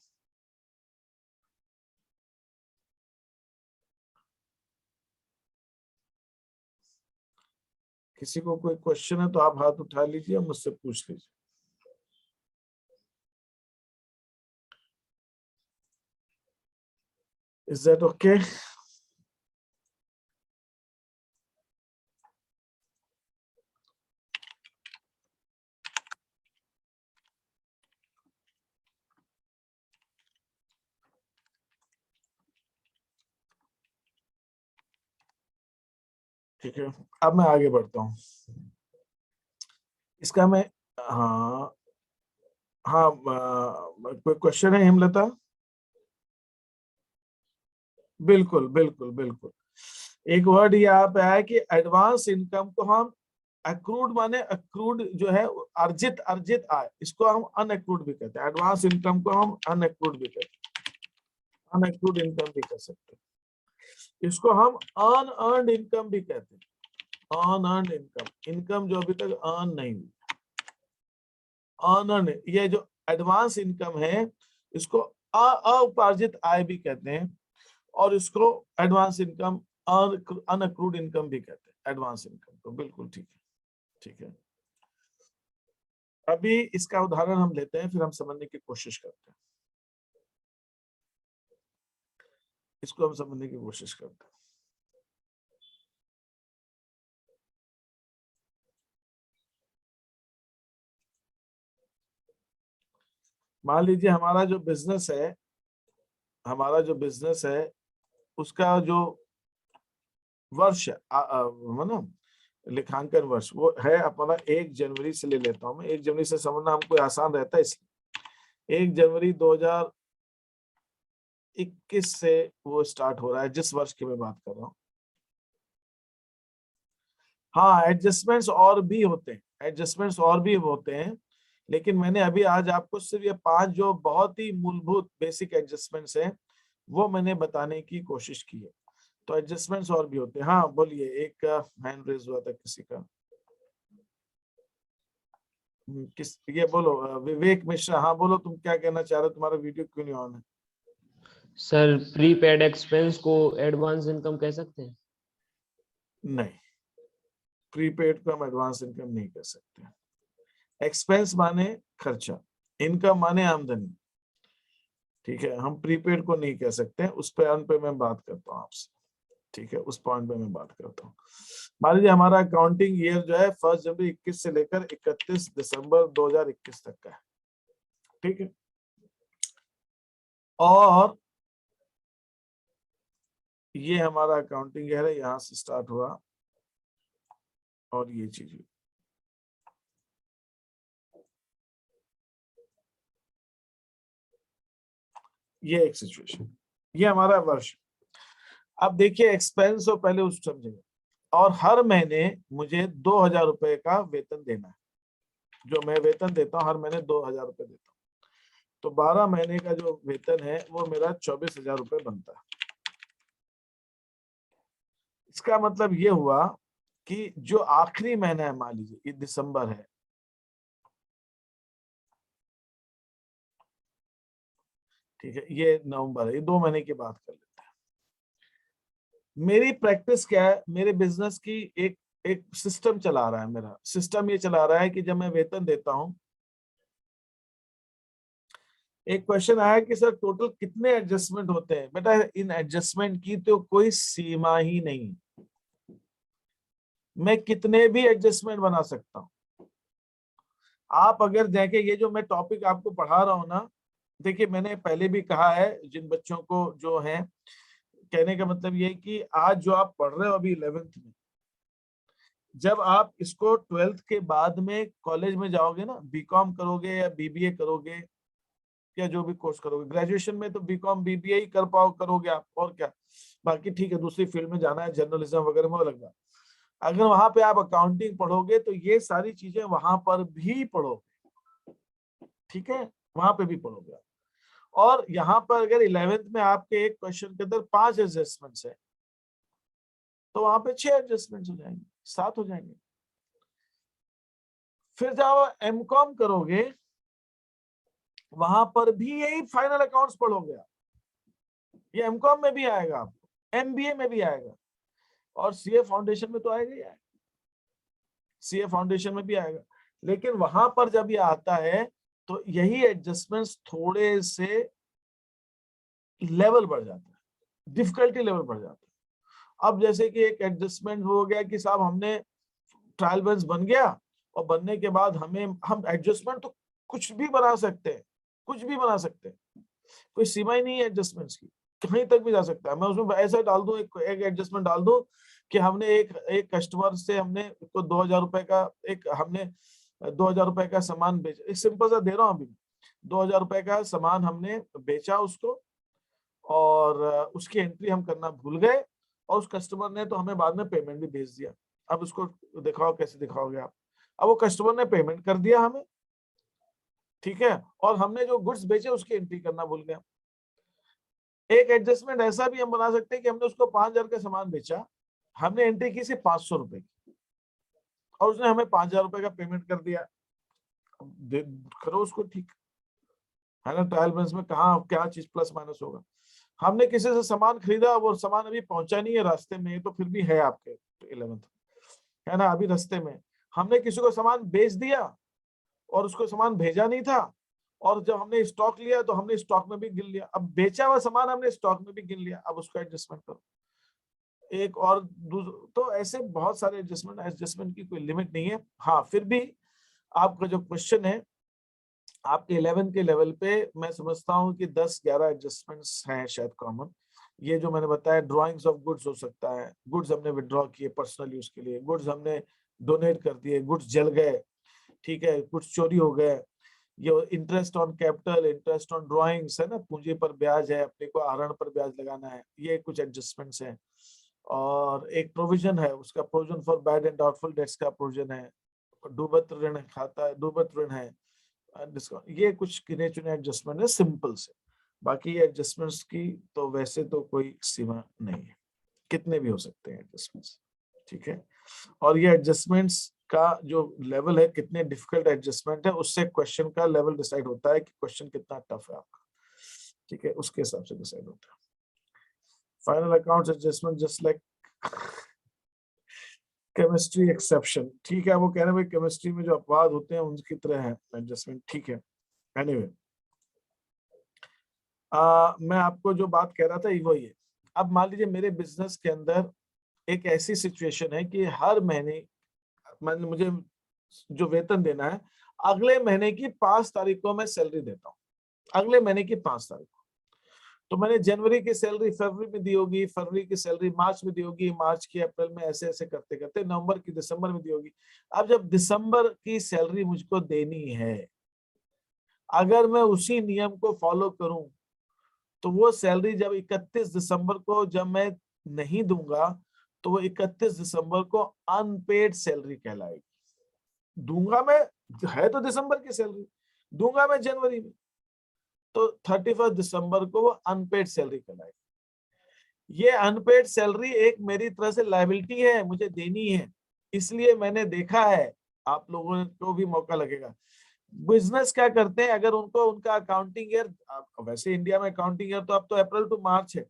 Speaker 1: किसी को कोई क्वेश्चन है तो आप हाथ उठा लीजिए, मुझसे पूछ लीजिए। Is that okay? ठीक है, अब मैं आगे बढ़ता हूँ। इसका मैं हाँ हाँ कोई क्वेश्चन है हेमलता? बिल्कुल बिल्कुल बिल्कुल। एक वर्ड यहाँ पे आया कि एडवांस इनकम को हम अक्रूड, माने अक्रूड जो है अर्जित अर्जित आय, इसको हम अनअक्रूड भी कहते हैं। एडवांस इनकम को हम अनअक्रूड भी कहते हैं, अनअक्रूड इनकम भी कह सकते हैं। इसको हम अनअर्न्ड इनकम भी कहते हैं, अनअर्न्ड इनकम, इनकम जो अभी तक अर्न नहीं हुई, अनअर्न्ड। ये जो एडवांस इनकम है इसको अउपार्जित आय भी कहते हैं, और इसको एडवांस इनकम, अनअक्रूड इनकम भी कहते हैं, एडवांस इनकम को। बिल्कुल ठीक है, ठीक है। अभी इसका उदाहरण हम लेते हैं, फिर हम समझने की कोशिश करते हैं, इसको हम समझने की कोशिश करते हैं। मान लीजिए हमारा जो बिजनेस है, हमारा जो बिजनेस है उसका जो वर्ष है ना, लेखांकन वर्ष, वो है अपना 1 जनवरी से ले लेता हूं मैं। 1 जनवरी से समझना हमको आसान रहता है, इसलिए 1 जनवरी 2021 से वो स्टार्ट हो रहा है, जिस वर्ष की मैं बात कर रहा हूँ। हाँ, एडजस्टमेंट्स और भी होते हैं, एडजस्टमेंट्स और भी होते हैं, लेकिन मैंने अभी आज आपको सिर्फ ये 5 जो बहुत ही मूलभूत बेसिक एडजस्टमेंट्स हैं वो मैंने बताने की कोशिश की है। तो एडजस्टमेंट्स और भी होते हैं। हाँ बोलिए, एक हैंड रेज हुआ था किसी का। किस, ये बोलो विवेक मिश्रा। हाँ बोलो, तुम क्या कहना चाह रहे हो? तुम्हारा वीडियो क्यों नहीं ऑन है?
Speaker 5: सर प्रीपेड एक्सपेंस को एडवांस इनकम कह सकते हैं?
Speaker 1: नहीं, प्रीपेड को हम एडवांस इनकम नहीं कह सकते। एक्सपेंस माने खर्चा, इनकम माने आमदनी, ठीक है। हम प्रीपेड को नहीं कह सकते, उस पे मैं बात करता हूँ आपसे, ठीक है, उस पॉइंट पे मैं बात करता हूँ। मान लीजिए हमारा अकाउंटिंग ईयर जो है 1 जनवरी 21 से लेकर 31 दिसंबर 2021 तक का है, ठीक है। और ये हमारा अकाउंटिंग ईयर है, यहाँ से स्टार्ट हुआ और ये चीज हुई। ये एक सिचुएशन, ये हमारा वर्ष। अब देखिए एक्सपेंस हो पहले उस समझेंगे। और हर महीने मुझे 2000 रुपए का वेतन देना है, जो मैं वेतन देता हूँ हर महीने 2000 रुपए देता हूँ, तो 12 महीने का जो वेतन है वो मेरा 24,000 रुपए बनता है। इसका मतलब ये हुआ कि जो आखिरी महीना है, मान लीजिए ये दिसंबर है, ठीक है, ये नवंबर है, ये 2 महीने की बात कर लेते हैं। मेरी प्रैक्टिस क्या है, मेरे बिजनेस की एक एक सिस्टम चला रहा है। मेरा सिस्टम ये चला रहा है कि जब मैं वेतन देता हूं, एक क्वेश्चन आया कि सर टोटल कितने एडजस्टमेंट होते हैं? बेटा इन एडजस्टमेंट की तो कोई सीमा ही नहीं, मैं कितने भी एडजस्टमेंट बना सकता हूं। आप अगर देखें, ये जो मैं टॉपिक आपको पढ़ा रहा हूं ना, देखिए मैंने पहले भी कहा है, जिन बच्चों को जो है, कहने का मतलब ये कि आज जो आप पढ़ रहे हो अभी 11th में, जब आप इसको 12th के बाद में कॉलेज में जाओगे ना, बीकॉम करोगे या बीबीए करोगे या जो भी कोर्स करोगे, ग्रेजुएशन में तो बीकॉम बीबीए ही करोगे आप, और क्या। बाकी ठीक है, दूसरी फील्ड में जाना है, जर्नलिज्म वगैरह में, अलग बात। अगर वहां पे आप अकाउंटिंग पढ़ोगे तो ये सारी चीजें वहां पर भी पढ़ोगे, ठीक है, वहां पे भी पढ़ोगे आप। और यहाँ पर अगर 11th में आपके एक क्वेश्चन के अंदर 5 एडजस्टमेंट्स है तो वहां पे 6 एडजस्टमेंट्स हो जाएंगे, 7 हो जाएंगे। फिर जब आप एमकॉम करोगे वहां पर भी यही फाइनल अकाउंट्स पढ़ोगे आप। ये एमकॉम में भी आएगा, आपको एमबीए में भी आएगा, और सीए फाउंडेशन में तो आएगा ही आएगा, सीए फाउंडेशन में भी आएगा। लेकिन वहां पर जब ये आता है तो यही एडजस्टमेंट्स थोड़े से लेवल बढ़ जाता है, डिफिकल्टी लेवल बढ़ जाता है। अब जैसे कि एक एडजस्टमेंट हो गया कि साहब हमने ट्रायल बैलेंस बन गया, और बनने के बाद हम एडजस्टमेंट तो कुछ भी बना सकते हैं, कुछ भी बना सकते हैं, कोई सीमा ही नहीं है एडजस्टमेंट्स की, कहीं तक भी जा सकता है। मैं उसमें ऐसा डाल दूं, एक एडजस्टमेंट डाल दूं कि हमने एक कस्टमर से हमने को 2000 रुपए का हमने 2000 रुपए का सामान बेचा, एक सिंपल सा दे रहा हूं अभी, 2000 रुपए का सामान हमने बेचा उसको, और उसकी एंट्री हम करना भूल गए, और उस कस्टमर ने तो हमें बाद में पेमेंट भी भेज दिया। अब उसको दिखाओ, कैसे दिखाओगे आप? अब वो कस्टमर ने पेमेंट कर दिया हमें, ठीक है, और हमने जो गुड्स बेचे उसकी एंट्री करना भूल गया। एक एडजस्टमेंट ऐसा भी हम बना सकते हैं कि हमने उसको 5000 का सामान बेचा, हमने एंट्री की सिर्फ 500 रुपए की, और उसने हमें 5000 रुपए का पेमेंट कर दिया। करो उसको, ठीक है ना, ट्रायल बैलेंस में कहाँ क्या चीज प्लस माइनस होगा। हमने किसी से सामान खरीदा, वो सामान अभी पहुंचा नहीं है, रास्ते में, तो फिर भी है आपके 11th, है ना, अभी रास्ते में। हमने किसी को सामान बेच दिया और उसको सामान भेजा नहीं था, और जब हमने स्टॉक लिया तो हमने स्टॉक में भी गिन लिया, अब बेचा हुआ सामान हमने स्टॉक में भी गिन लिया, अब उसको एडजस्टमेंट करो। एक और तो ऐसे बहुत सारे एडजस्टमेंट की कोई लिमिट नहीं है। हाँ, फिर भी आपका जो क्वेश्चन है आपके 11 के लेवल पे, मैं समझता हूँ कि 10-11 एडजस्टमेंट्स हैं शायद कॉमन। ये जो मैंने बताया, ड्रॉइंग्स ऑफ गुड्स हो सकता है, गुड्स हमने विड्रॉ किए पर्सनल यूज के लिए, गुड्स हमने डोनेट कर दिए, गुड्स जल गए, ठीक है, गुड्स चोरी हो गए, ये interest on capital, interest on drawings है ना, पूंजी पर ब्याज है, अपने को आहरण पर ब्याज लगाना है, ये कुछ एडजस्टमेंट्स हैं। और एक प्रोविजन है, उसका provision for bad and doubtful debts का प्रोविजन है, डूबत ऋण खाता है, डूबत ऋण है, ये कुछ गिने चुने एडजस्टमेंट है सिंपल से। बाकी एडजस्टमेंट्स की तो वैसे तो कोई सीमा नहीं है, कितने भी हो सकते हैं एडजस्टमेंट्स, ठीक है। और ये एडजस्टमेंट्स का जो लेवल है, कितने डिफिकल्ट एडजस्टमेंट है, उससे क्वेश्चन का लेवल डिसाइड होता है कि क्वेश्चन कितना टफ है आपका, ठीक है, उसके हिसाब से डिसाइड होता है। Final accounts adjustment just like chemistry exception, ठीक है, वो कह रहे हैं भाई केमिस्ट्री में जो अपवाद होते हैं उनकी तरह है एडजस्टमेंट, ठीक है। एनीवे, मैं आपको जो बात कह रहा था वो ये, अब मान लीजिए मेरे बिजनेस के अंदर एक ऐसी सिचुएशन है कि हर महीने मतलब मुझे जो वेतन देना है, अगले महीने की 5 तारीख को मैं सैलरी देता हूँ, अगले महीने की 5 तारीख को। तो मैंने जनवरी की सैलरी फरवरी में दी होगी, फरवरी की सैलरी मार्च में दी होगी, मार्च की अप्रैल में, ऐसे ऐसे करते करते नवंबर की दिसंबर में दी होगी। अब जब दिसंबर की सैलरी मुझको देनी है, अगर मैं उसी नियम को फॉलो करूं तो वो सैलरी जब 31 दिसंबर को जब मैं नहीं दूंगा तो वो 31 दिसंबर को अनपेड सैलरी कहलाएगी। दूंगा मैं, है तो दिसंबर की सैलरी, दूंगा मैं जनवरी में, तो 31 दिसंबर को वो अनपेड सैलरी कहलाएगी। ये अनपेड सैलरी एक मेरी तरह से लायबिलिटी है, मुझे देनी है, इसलिए मैंने देखा है, आप लोगों को भी मौका लगेगा। बिजनेस क्या करते हैं, अगर उनको उनका अकाउंटिंग ईयर, वैसे इंडिया में अकाउंटिंग ईयर तो अब तो अप्रैल टू मार्च है,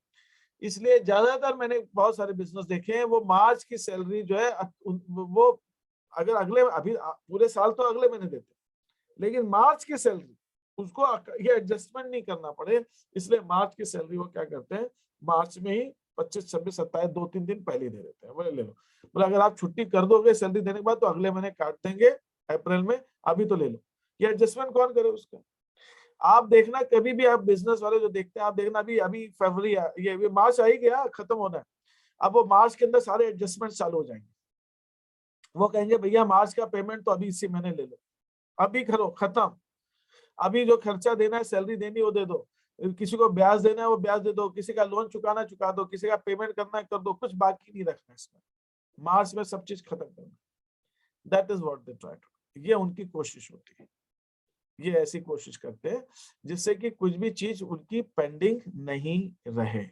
Speaker 1: इसलिए ज्यादातर मैंने बहुत सारे बिजनेस देखे हैं, वो मार्च की सैलरी जो है वो अगर अगले, अभी पूरे साल तो अगले महीने देते, लेकिन मार्च की सैलरी उसको ये एडजस्टमेंट नहीं करना पड़े, इसलिए मार्च की सैलरी वो क्या करते हैं, मार्च में ही 25, 26, 27 2-3 दिन पहले दे देते हैं, बोले ले लो, बोले अगर आप छुट्टी कर दोगे सैलरी देने के बाद तो अगले महीने काट देंगे अप्रैल में, अभी तो ले लो। ये एडजस्टमेंट कौन करे उसका? आप देखना, कभी भी आप बिजनेस वाले जो देखते हैं, आप देखना अभी अभी फरवरी, ये मार्च आ ही गया, खत्म होना है, अब वो मार्च के अंदर सारे एडजस्टमेंट चालू हो जाएंगे। वो कहेंगे भैया मार्च का पेमेंट तो अभी इसी महीने ले लो, अभी करो, खत्म, अभी जो खर्चा देना है, सैलरी देनी वो दे दो, किसी को ब्याज देना है वो ब्याज दे दो, किसी का लोन चुकाना चुका दो, किसी का पेमेंट करना है कर दो, कुछ बाकी नहीं रखना इसमें, मार्च में सब चीज खत्म करना। That is what they try to, ये उनकी कोशिश होती है, ये ऐसी कोशिश करते हैं जिससे कि कुछ भी चीज उनकी पेंडिंग नहीं रहे,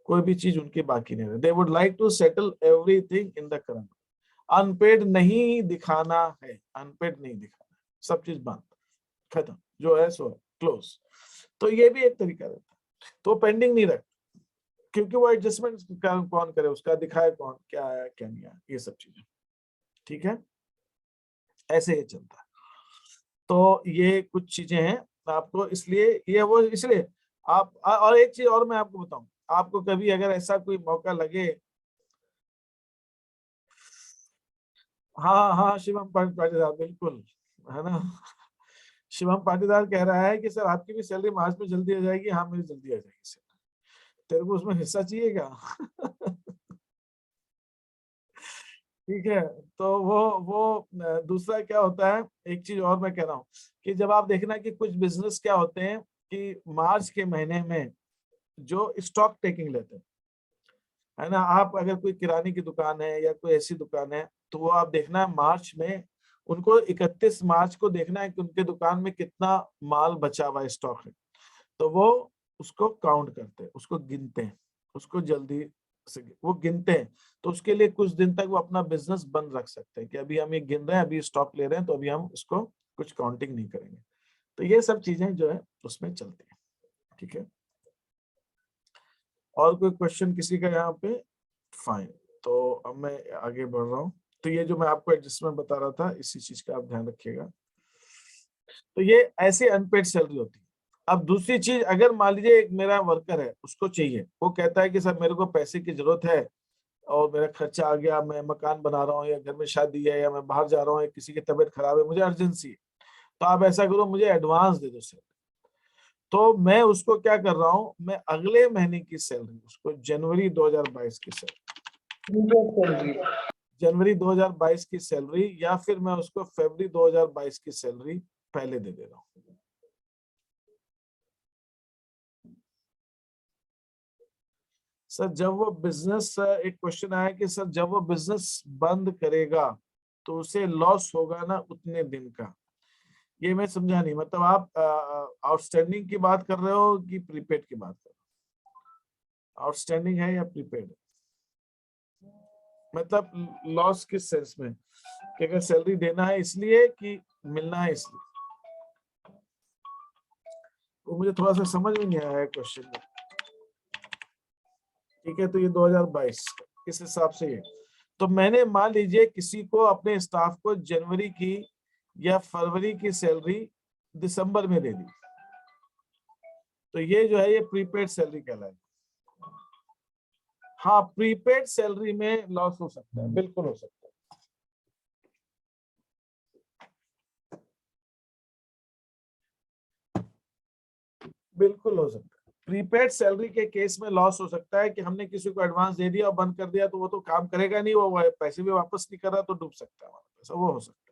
Speaker 1: कोई भी चीज उनकी बाकी नहीं रहे। They would like to settle everything in the current. Unpaid नहीं दिखाना है, अनपेड नहीं दिखाना है, सब चीज बंद, खत्म, जो है सो है, क्लोज। तो ये भी एक तरीका रहता है, तो पेंडिंग नहीं रख, क्योंकि वो एडजस्टमेंट कौन करे, उसका दिखाए कौन, क्या आया क्या नहीं आया, ये सब चीजें। ठीक है, ऐसे ही चलता है। तो ये कुछ चीजें हैं आपको, इसलिए ये वो, इसलिए आप, और एक चीज और मैं आपको बताऊं, आपको कभी अगर ऐसा कोई मौका लगे, हाँ हाँ शिवम पाटीदार, बिल्कुल, है ना। शिवम पाटीदार कह रहा है कि सर आपकी भी सैलरी मार्च में जल्दी आ जाएगी। हाँ मेरी जल्दी आ जाएगी सर, तेरे को उसमें हिस्सा चाहिए क्या? ठीक है, तो वो दूसरा क्या होता है, एक चीज और मैं कह रहा हूँ कि जब आप देखना कि कुछ बिजनेस क्या होते हैं कि मार्च के महीने में जो स्टॉक टेकिंग लेते हैं, है ना। आप अगर कोई किराने की दुकान है या कोई ऐसी दुकान है, तो वो आप देखना मार्च में उनको 31 मार्च को देखना है कि उनके दुकान में कितना माल बचा हुआ स्टॉक है, तो वो उसको काउंट करते हैं, उसको गिनते हैं, उसको जल्दी से वो गिनते हैं। तो उसके लिए कुछ दिन तक वो अपना बिजनेस बंद रख सकते हैं कि अभी हम ये गिन रहे हैं, अभी स्टॉक ले रहे हैं, तो अभी हम इसको कुछ काउंटिंग नहीं करेंगे। तो ये सब चीजें जो है उसमें चलती है। ठीक है, और कोई क्वेश्चन किसी का यहाँ पे? फाइन, तो अब मैं आगे बढ़ रहा हूँ। तो ये जो मैं आपको एडजस्टमेंट बता रहा था, इसी चीज का आप ध्यान रखिएगा। तो ये ऐसे अनपेड सैलरी होती है। अब दूसरी चीज, अगर मान लीजिए एक मेरा वर्कर है, उसको चाहिए, वो कहता है कि सर मेरे को पैसे की जरूरत है और मेरा खर्चा आ गया, मैं मकान बना रहा हूँ या घर में शादी है या मैं बाहर जा रहा हूँ या किसी की तबीयत खराब है, मुझे अर्जेंसी है, तो आप ऐसा करो मुझे एडवांस दे दो सर। तो मैं उसको क्या कर रहा हूँ, मैं अगले महीने की सैलरी उसको जनवरी 2022 की सैलरी, जनवरी 2022 की सैलरी या फिर मैं उसको फरवरी 2022 की सैलरी पहले दे रहा हूँ। सर जब वो बिजनेस, एक क्वेश्चन आया कि सर जब वो बिजनेस बंद करेगा तो उसे लॉस होगा ना उतने दिन का, ये मैं समझा नहीं। मतलब आप आउटस्टैंडिंग की बात कर रहे हो कि प्रीपेड की बात कर रहे हो? आउटस्टैंडिंग है या प्रीपेड है? मतलब लॉस किस सेंस में, कि अगर सैलरी देना है इसलिए कि मिलना है इसलिए? वो मुझे थोड़ा सा समझ में नहीं आया क्वेश्चन में। ठीक है, तो ये 2022 इस हिसाब से ये, तो मैंने मान लीजिए किसी को, अपने स्टाफ को जनवरी की या फरवरी की सैलरी दिसंबर में दे दी, तो ये जो है ये प्रीपेड सैलरी कहलाएगी। हाँ, प्रीपेड सैलरी में लॉस हो सकता है, बिल्कुल हो सकता है। बिल्कुल हो सकता है, प्रीपेड सैलरी के केस में लॉस हो सकता है कि हमने किसी को एडवांस दे दिया और बंद कर दिया, तो वो तो काम करेगा नहीं, वो पैसे भी वापस नहीं कर रहा, तो डूब सकता है हमारा पैसा, वो हो सकता है।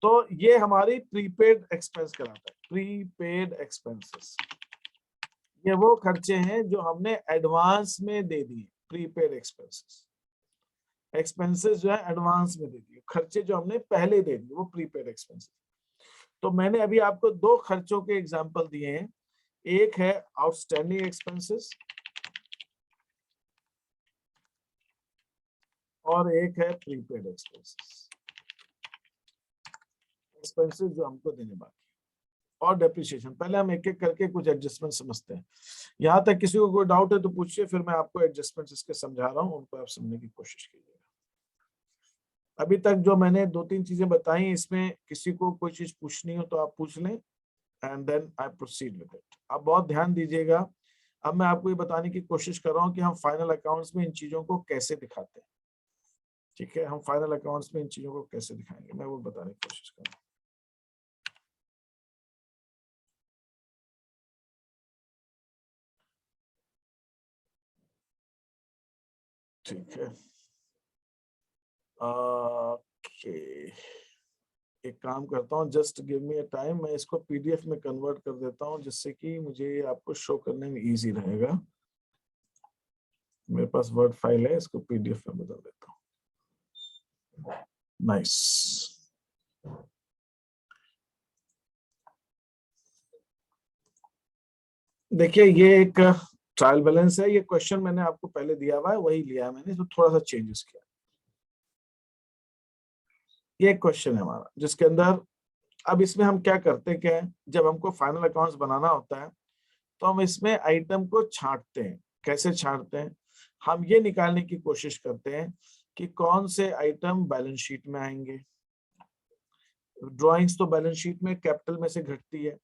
Speaker 1: तो ये हमारी प्रीपेड एक्सपेंस कहलाता है, प्रीपेड एक्सपेंसेस। ये वो खर्चे हैं जो हमने एडवांस में दे दिए, प्रीपेड एक्सपेंसेस। एक्सपेंसेस जो है एडवांस में दे दिए, खर्चे जो हमने पहले दे दिए वो प्रीपेड एक्सपेंसेस। तो मैंने अभी आपको दो खर्चों के एग्जांपल दिए हैं, एक है आउटस्टैंडिंग एक्सपेंसेस और एक है प्रीपेड एक्सपेंसेस, एक्सपेंसेस जो हमको देने बाकी और डेप्रिसिएशन। पहले हम एक एक करके कुछ एडजस्टमेंट समझते हैं। यहाँ तक किसी को कोई डाउट है तो पूछिए, फिर मैं आपको एडजस्टमेंट इसके समझा रहा हूँ, उनको आप समझने की कोशिश कीजिएगा। अभी तक जो मैंने दो तीन चीजें बताई, इसमें किसी को कोई चीज पूछनी हो तो आप पूछ लें, and then I proceed with it. आप बहुत ध्यान दीजिएगा। अब मैं आपको ये बताने की कोशिश कर रहा हूँ कि हम फाइनल अकाउंट्स में इन चीजों को कैसे दिखाते हैं। ठीक है, हम फाइनल अकाउंट्स में इन चीजों को कैसे दिखाएंगे, मैं वो बताने की कोशिश कर रहा हूँ। ठीक है, ओके, एक काम करता हूँ, just give me a time, मैं इसको पीडीएफ में कन्वर्ट कर देता हूँ जिससे कि मुझे आपको शो करने में इजी रहेगा। मेरे पास वर्ड फाइल है, इसको पीडीएफ में बदल देता हूँ। नाइस। देखिए ये एक ट्रायल बैलेंस है, ये क्वेश्चन मैंने आपको पहले दिया हुआ है, वही लिया है मैंने, इसमें थोड़ा सा चेंजेस किया। ये एक क्वेश्चन है हमारा जिसके अंदर, अब इसमें हम क्या करते हैं, क्या है, जब हमको फाइनल अकाउंट्स बनाना होता है तो हम इसमें आइटम को छांटते हैं। कैसे छांटते हैं? हम ये निकालने की कोशिश करते हैं कि कौन से आइटम बैलेंस शीट में आएंगे। ड्राइंग्स तो बैलेंस शीट में कैपिटल में से घटती है,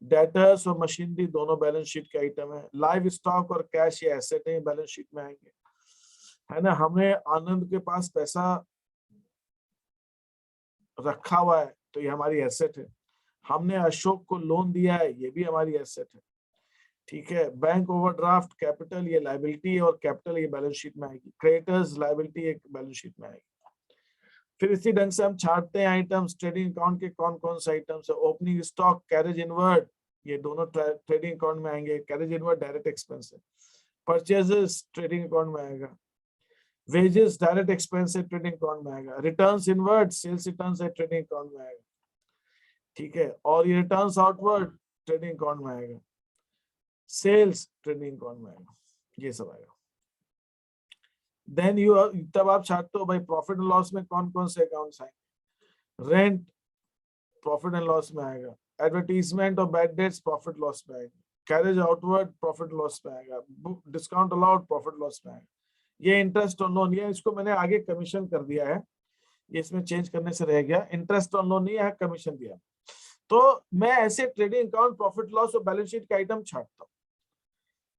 Speaker 1: डेटर्स और मशीनरी दोनों बैलेंस शीट के आइटम है, लाइव स्टॉक और कैश या एसेट है, बैलेंस शीट में आएंगे, है ना। हमने आनंद के पास पैसा रखा हुआ है तो ये हमारी एसेट है। हमने अशोक को लोन दिया है, ये भी हमारी एसेट है, ठीक है। बैंक ओवरड्राफ्ट कैपिटल, ये लायबिलिटी है, और कैपिटल ये बैलेंस शीट में आएगी। क्रेडिटर्स लायबिलिटी एक बैलेंस शीट में आएगी। फिर इसी ढंग से हम छांटते हैं आइटम्स। ट्रेडिंग अकाउंट के कौन कौन से आइटम्स है? ओपनिंग स्टॉक, कैरेज इनवर्ड, ये दोनों ट्रेडिंग अकाउंट में आएंगे। कैरेज इनवर्ड डायरेक्ट एक्सपेंस है। परचेजेस ट्रेडिंग अकाउंट में आएगा। वेजेस डायरेक्ट एक्सपेंस है, ट्रेडिंग अकाउंट में आएगा। रिटर्न्स इनवर्ड, सेल्स रिटर्न्स है, ट्रेडिंग अकाउंट में आएगा, ठीक है। और ये रिटर्न्स आउटवर्ड ट्रेडिंग अकाउंट में आएगा। सेल्स ट्रेडिंग अकाउंट में आएगा, ये सब आएगा। देन यू, तब आप छांटते हो भाई प्रॉफिट एंड लॉस में कौन कौन से अकाउंट्स आएंगे। रेंट प्रॉफिट एंड लॉस में आएगा। एडवर्टीजमेंट और बैड डेट्स प्रॉफिट लॉस में आएगा। कैरेज आउटवर्ड प्रॉफिट लॉस में आएगा। Book discount allowed profit loss में आएगा। ये इंटरेस्ट ऑन लोन, ये इसको मैंने आगे कमीशन कर दिया है, ये इसमें चेंज करने से रह गया। इंटरेस्ट ऑन लोन नहीं है, कमीशन दिया। तो मैं ऐसे ट्रेडिंग अकाउंट, प्रॉफिट लॉस और बैलेंस शीट के आइटम छांटता हूँ।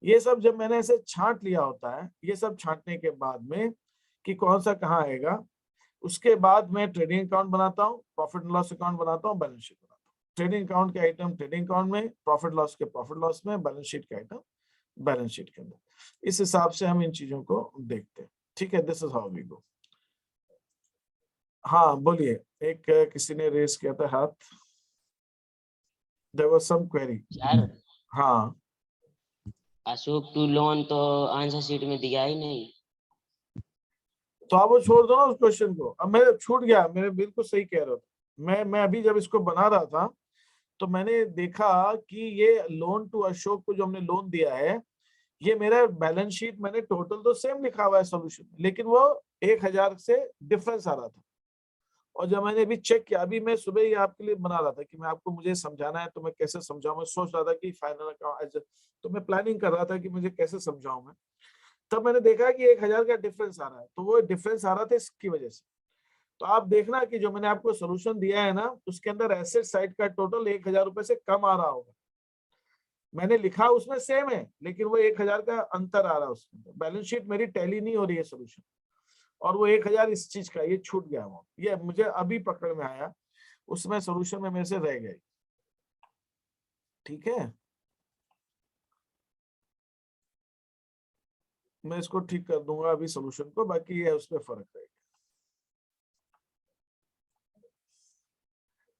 Speaker 1: ये सब जब मैंने ऐसे छांट लिया होता है, ये सब छांटने के बाद में कि कौन सा कहाँ आएगा, उसके बाद मैं ट्रेडिंग अकाउंट बनाता हूँ, प्रॉफिट एंड लॉस अकाउंट बनाता हूँ, बैलेंस शीट बनाता हूँ। ट्रेडिंग अकाउंट के आइटम ट्रेडिंग अकाउंट में, प्रॉफिट लॉस के प्रॉफिट लॉस में, बैलेंस शीट के आइटम बैलेंस शीट के अंदर। इस हिसाब से हम इन चीजों को देखते हैं, ठीक है। This is how we go. हाँ बोलिए, एक किसी ने रेस किया था हाथ। There was some query.
Speaker 6: Sir
Speaker 1: हाँ
Speaker 6: अशोक टू लोन तो आंसर शीट में दिया ही नहीं।
Speaker 1: तो आप वो छोड़ दो ना उस क्वेश्चन को। अब मेरे छूट गया, मेरे बिल्कुल सही कह रहे हो। मैं अभी जब इसको बना रहा था तो मैंने देखा कि ये लोन टू अशोक को जो हमने लोन दिया है, ये मेरा बैलेंस शीट मैंने टोटल तो सेम लिखा हुआ है सोल्यूशन, लेकिन वो 1000 से डिफरेंस आ रहा था। और जब मैंने अभी चेक किया, अभी मैं सुबह ही आपके लिए बना रहा था कि मैं आपको, मुझे समझाना है तो मैं कैसे समझाऊं। मैं सोच रहा था कि फाइनल अकाउंट, तो मैं प्लानिंग कर रहा था कि मुझे कैसे समझाऊं मैं। तब मैंने देखा कि 1000 का डिफरेंस आ रहा है, तो वो डिफरेंस आ रहा था इसकी वजह से। तो आप देखना कि जो मैंने आपको सोल्यूशन दिया है ना, उसके अंदर एसेट साइड का टोटल 1000 रुपए से कम आ रहा होगा। मैंने लिखा उसमें सेम है, लेकिन वो 1000 का अंतर आ रहा है उसके अंदर। बैलेंस शीट मेरी टैली नहीं हो रही है सोल्यूशन, और वो 1000 इस चीज का, ये छूट गया। वो ये मुझे अभी पकड़ में आया, उसमें सोल्यूशन में मेरे से रह गए, ठीक है। मैं इसको ठीक कर दूंगा अभी सोल्यूशन को, बाकी ये उसमें फर्क रहेगा।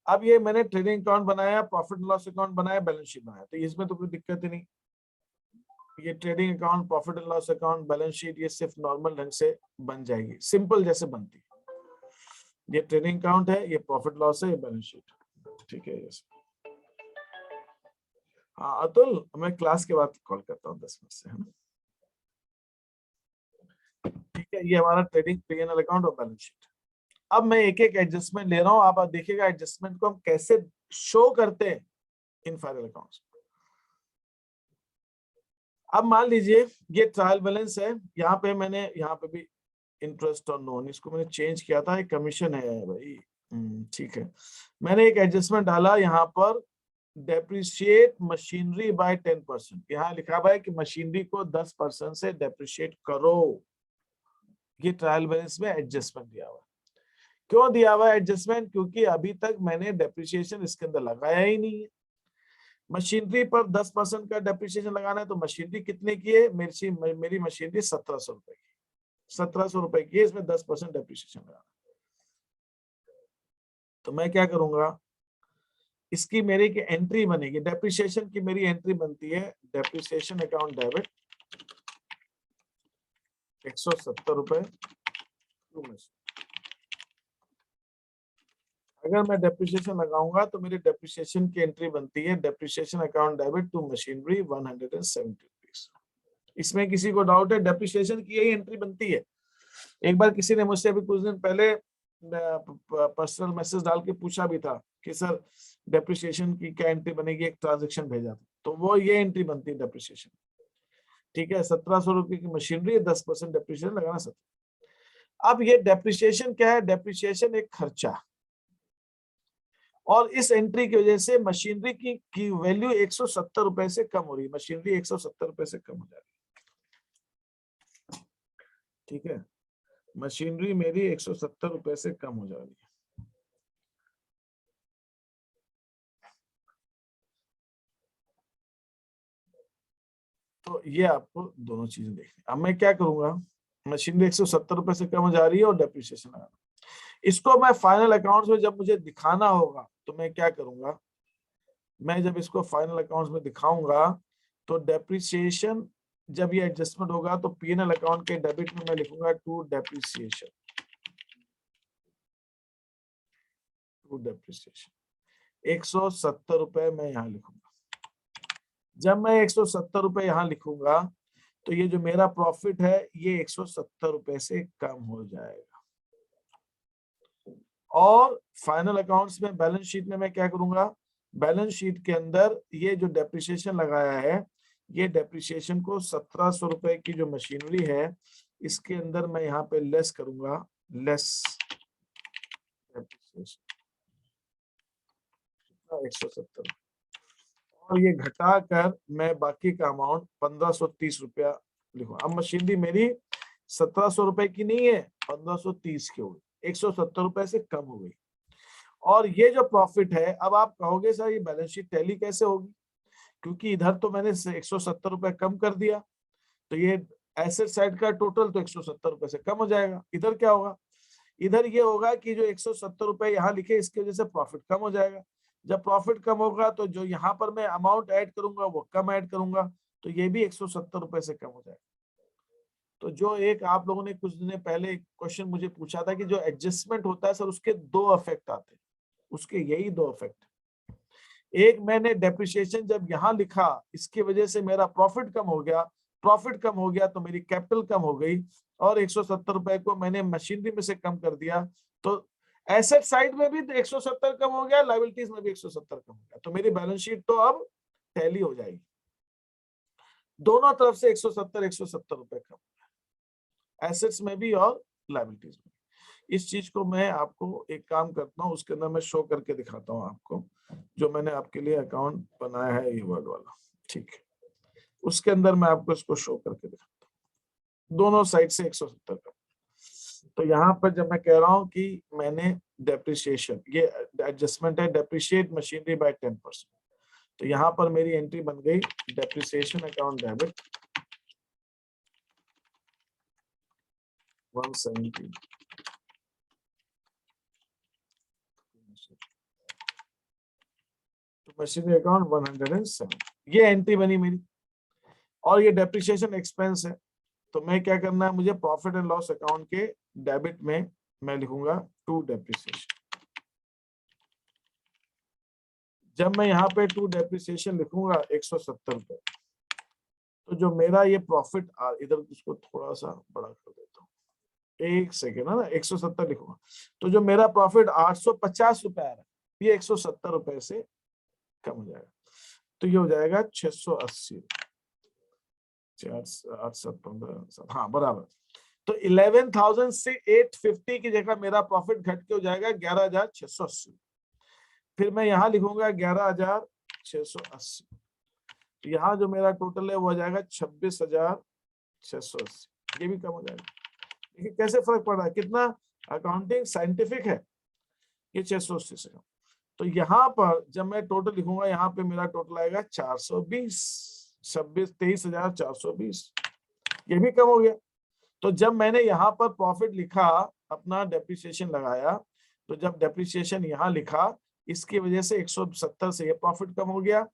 Speaker 1: अब ये मैंने ट्रेडिंग अकाउंट बनाया, प्रॉफिट एंड लॉस अकाउंट बनाया, बैलेंस शीट बनाया, तो इसमें तो कोई दिक्कत ही नहीं। ये trading account, profit and loss account, balance sheet, ये सिर्फ नॉर्मल ढंग से बन जाएगी, सिंपल जैसे बनती है। ये ट्रेडिंग अकाउंट है, ये प्रॉफिट लॉस है, ये बैलेंस शीट, ठीक है। हाँ अतुल, मैं क्लास के बाद कॉल करता हूँ 10 मिनट से, है ना, ठीक है। ये हमारा ट्रेडिंग P&L अकाउंट और बैलेंस शीट। अब मैं एक एक एडजस्टमेंट ले रहा हूँ, आप देखिएगा एडजस्टमेंट को हम कैसे शो करते हैं इन फाइनल अकाउंट्स। अब मान लीजिए ये ट्रायल बैलेंस है, यहाँ पे मैंने, यहाँ पे भी इंटरेस्ट और लोन, इसको मैंने चेंज किया था, एक कमीशन है भाई, ठीक है। मैंने एक एडजस्टमेंट डाला यहाँ पर, डेप्रिशिएट मशीनरी बाय 10%। यहाँ लिखा हुआ है कि मशीनरी को 10% से डेप्रिशिएट करो। ये ट्रायल बैलेंस में एडजस्टमेंट दिया हुआ है। क्यों दिया हुआ है एडजस्टमेंट? क्योंकि अभी तक मैंने डेप्रिसिएशन इसके अंदर लगाया ही नहीं है। मशीनरी पर 10% का डेप्रिसिएशन लगाना है, तो मशीनरी कितने की है? मेरी मशीनरी 1700 रुपए की, 1700 रुपए की है, इसमें 10% डेप्रिसिएशन लगाना। तो मैं क्या करूंगा, इसकी मेरी की एंट्री बनेगी, डेप्रिसिएशन की मेरी एंट्री बनती है depreciation account debit, 170 to machine. अगर मैं डेप्रिसिएशन लगाऊंगा तो मेरी डेप्रिसिएशन की एंट्री बनती है depreciation account debit to machinery 170 rupees. इसमें किसी को डाउट है? डेप्रिसिएशन की यही एंट्री बनती है। एक बार किसी ने मुझसे अभी कुछ दिन पहले पर्सनल मैसेज डाल के पूछा भी था कि सर डेप्रिसिएशन की क्या एंट्री बनेगी, एक ट्रांजैक्शन भेजा था, तो वो ये एंट्री बनती है डेप्रिसिएशन। ठीक है, 1700 रुपए की मशीनरी, 10% डेप्रिसिएशन लगाना 17। अब ये डेप्रिसिएशन क्या है? डेप्रिसिएशन एक खर्चा, और इस एंट्री की वजह से मशीनरी की वैल्यू 170 रुपए से कम हो रही है। मशीनरी 170 रुपए से कम हो जा रही है। ठीक है, मशीनरी मेरी 170 रुपए से कम हो जा रही है। तो ये आपको दोनों चीजें देखनी। अब मैं क्या करूंगा, मशीनरी 170 रुपए से कम हो जा रही है और डेप्रिसिएशन आ रहा है। इसको मैं फाइनल अकाउंट्स में जब मुझे दिखाना होगा तो मैं क्या करूंगा, मैं जब इसको फाइनल अकाउंट्स में दिखाऊंगा तो डेप्रिसिएशन जब ये एडजस्टमेंट होगा तो पीएनएल अकाउंट के डेबिट में मैं लिखूंगा टू डेप्रिसिएशन, टू डेप्रिसिएशन 170 रुपए मैं यहाँ लिखूंगा। जब मैं 170 रुपए यहाँ लिखूंगा तो ये जो मेरा प्रॉफिट है ये 170 रुपए से कम हो जाएगा। और फाइनल अकाउंट्स में बैलेंस शीट में मैं क्या करूंगा, बैलेंस शीट के अंदर ये जो डेप्रिसिएशन लगाया है, ये डेप्रिसिएशन को 1700 रुपए की जो मशीनरी है इसके अंदर मैं यहाँ पे लेस करूंगा, लेस डेप्रिसिएशन 170, और ये घटाकर मैं बाकी का अमाउंट 1530 रुपया लिखूंगा। अब मशीनरी मेरी 1700 रुपए की नहीं है, 1530 की हो गई, 170 रुपए से कम हो गई। और ये जो प्रॉफिट है, अब आप कहोगे सर ये बैलेंस शीट टैली कैसे होगी, क्योंकि इधर तो मैंने 170 रुपए कम कर दिया, तो ये एसेट साइड का टोटल तो 170 रुपए से कम हो जाएगा। इधर क्या होगा, इधर ये होगा कि जो 170 रुपए यहाँ लिखे इसकी वजह से प्रॉफिट कम हो जाएगा। जब प्रॉफिट कम होगा तो जो यहाँ पर मैं अमाउंट ऐड करूंगा वो कम ऐड करूंगा, तो ये भी 170 रुपए से कम हो जाएगा। तो जो एक आप लोगों ने कुछ दिन पहले क्वेश्चन मुझे पूछा था कि जो एडजस्टमेंट होता है सर उसके दो इफेक्ट आते हैं, उसके यही दो इफेक्ट। एक, मैंने डेप्रिसिएशन जब यहाँ लिखा इसकी वजह से मेरा प्रॉफिट कम हो गया, प्रॉफिट कम हो गया तो मेरी कैपिटल कम हो गई, और 170 रुपए को मैंने मशीनरी में से कम कर दिया, तो एसेट साइड में भी 170 कम हो गया, लायबिलिटीज में भी 170 कम हो गया, तो मेरी बैलेंस शीट तो अब टैली हो जाएगी। दोनों तरफ से 170 रुपए कम, एसेट्स में भी और लायबिलिटीज में। इस चीज को मैं आपको एक काम करता हूँ, उसके अंदर मैं शो करके दिखाता हूँ आपको, जो मैंने आपके लिए अकाउंट बनाया है ये वर्ड वाला, ठीक है, उसके अंदर मैं आपको इसको शो करके दिखाता हूँ, दोनों साइड से 170 का। तो यहाँ पर जब मैं कह रहा हूँ कि मैंने डेप्रिसिएशन, ये एडजस्टमेंट है, डेप्रिशिएट मशीनरी बाय 10%, तो यहाँ पर मेरी एंट्री बन गई depreciation account debit 170, machinery account 107, ये एंट्री बनी मेरी, और ये डेप्रिसिएशन एक्सपेंस है। तो मैं क्या करना है, मुझे प्रॉफिट एंड लॉस अकाउंट के डेबिट में मैं लिखूंगा टू डेप्रिसिएशन। जब मैं यहाँ पे टू डेप्रिसिएशन लिखूंगा 170 रुपए, तो जो मेरा ये प्रॉफिट, इधर इसको थोड़ा सा बड़ा कर देता हूँ, एक सेकेंड है ना, 170 लिखूंगा, तो जो मेरा प्रॉफिट 850 रुपए आ रहा है ये 170 रुपए से कम हो जाएगा, तो ये हो जाएगा 680, 4 8 7 15, हाँ बराबर। तो 11,000 से 850 की जगह मेरा प्रॉफिट घट के हो जाएगा 11,680। फिर मैं यहाँ लिखूंगा 11,680, तो यहाँ जो मेरा टोटल है वो हो जाएगा 26,680, ये भी कम हो जाएगा। देखिए कैसे फर्क पड़ रहा है, कितना अकाउंटिंग साइंटिफिक है, ये 680 से कम। तो यहाँ पर जब मैं टोटल लिखूंगा, यहाँ पे मेरा टोटल आएगा 420, 23,420, ये भी कम हो गया। तो जब मैंने यहाँ पर प्रॉफिट लिखा, अपना डेप्रिसिएशन लगाया, तो जब डेप्रिसिएशन यहाँ लिखा इसकी वजह से 170 से ये प्रॉफिट कम हो गया।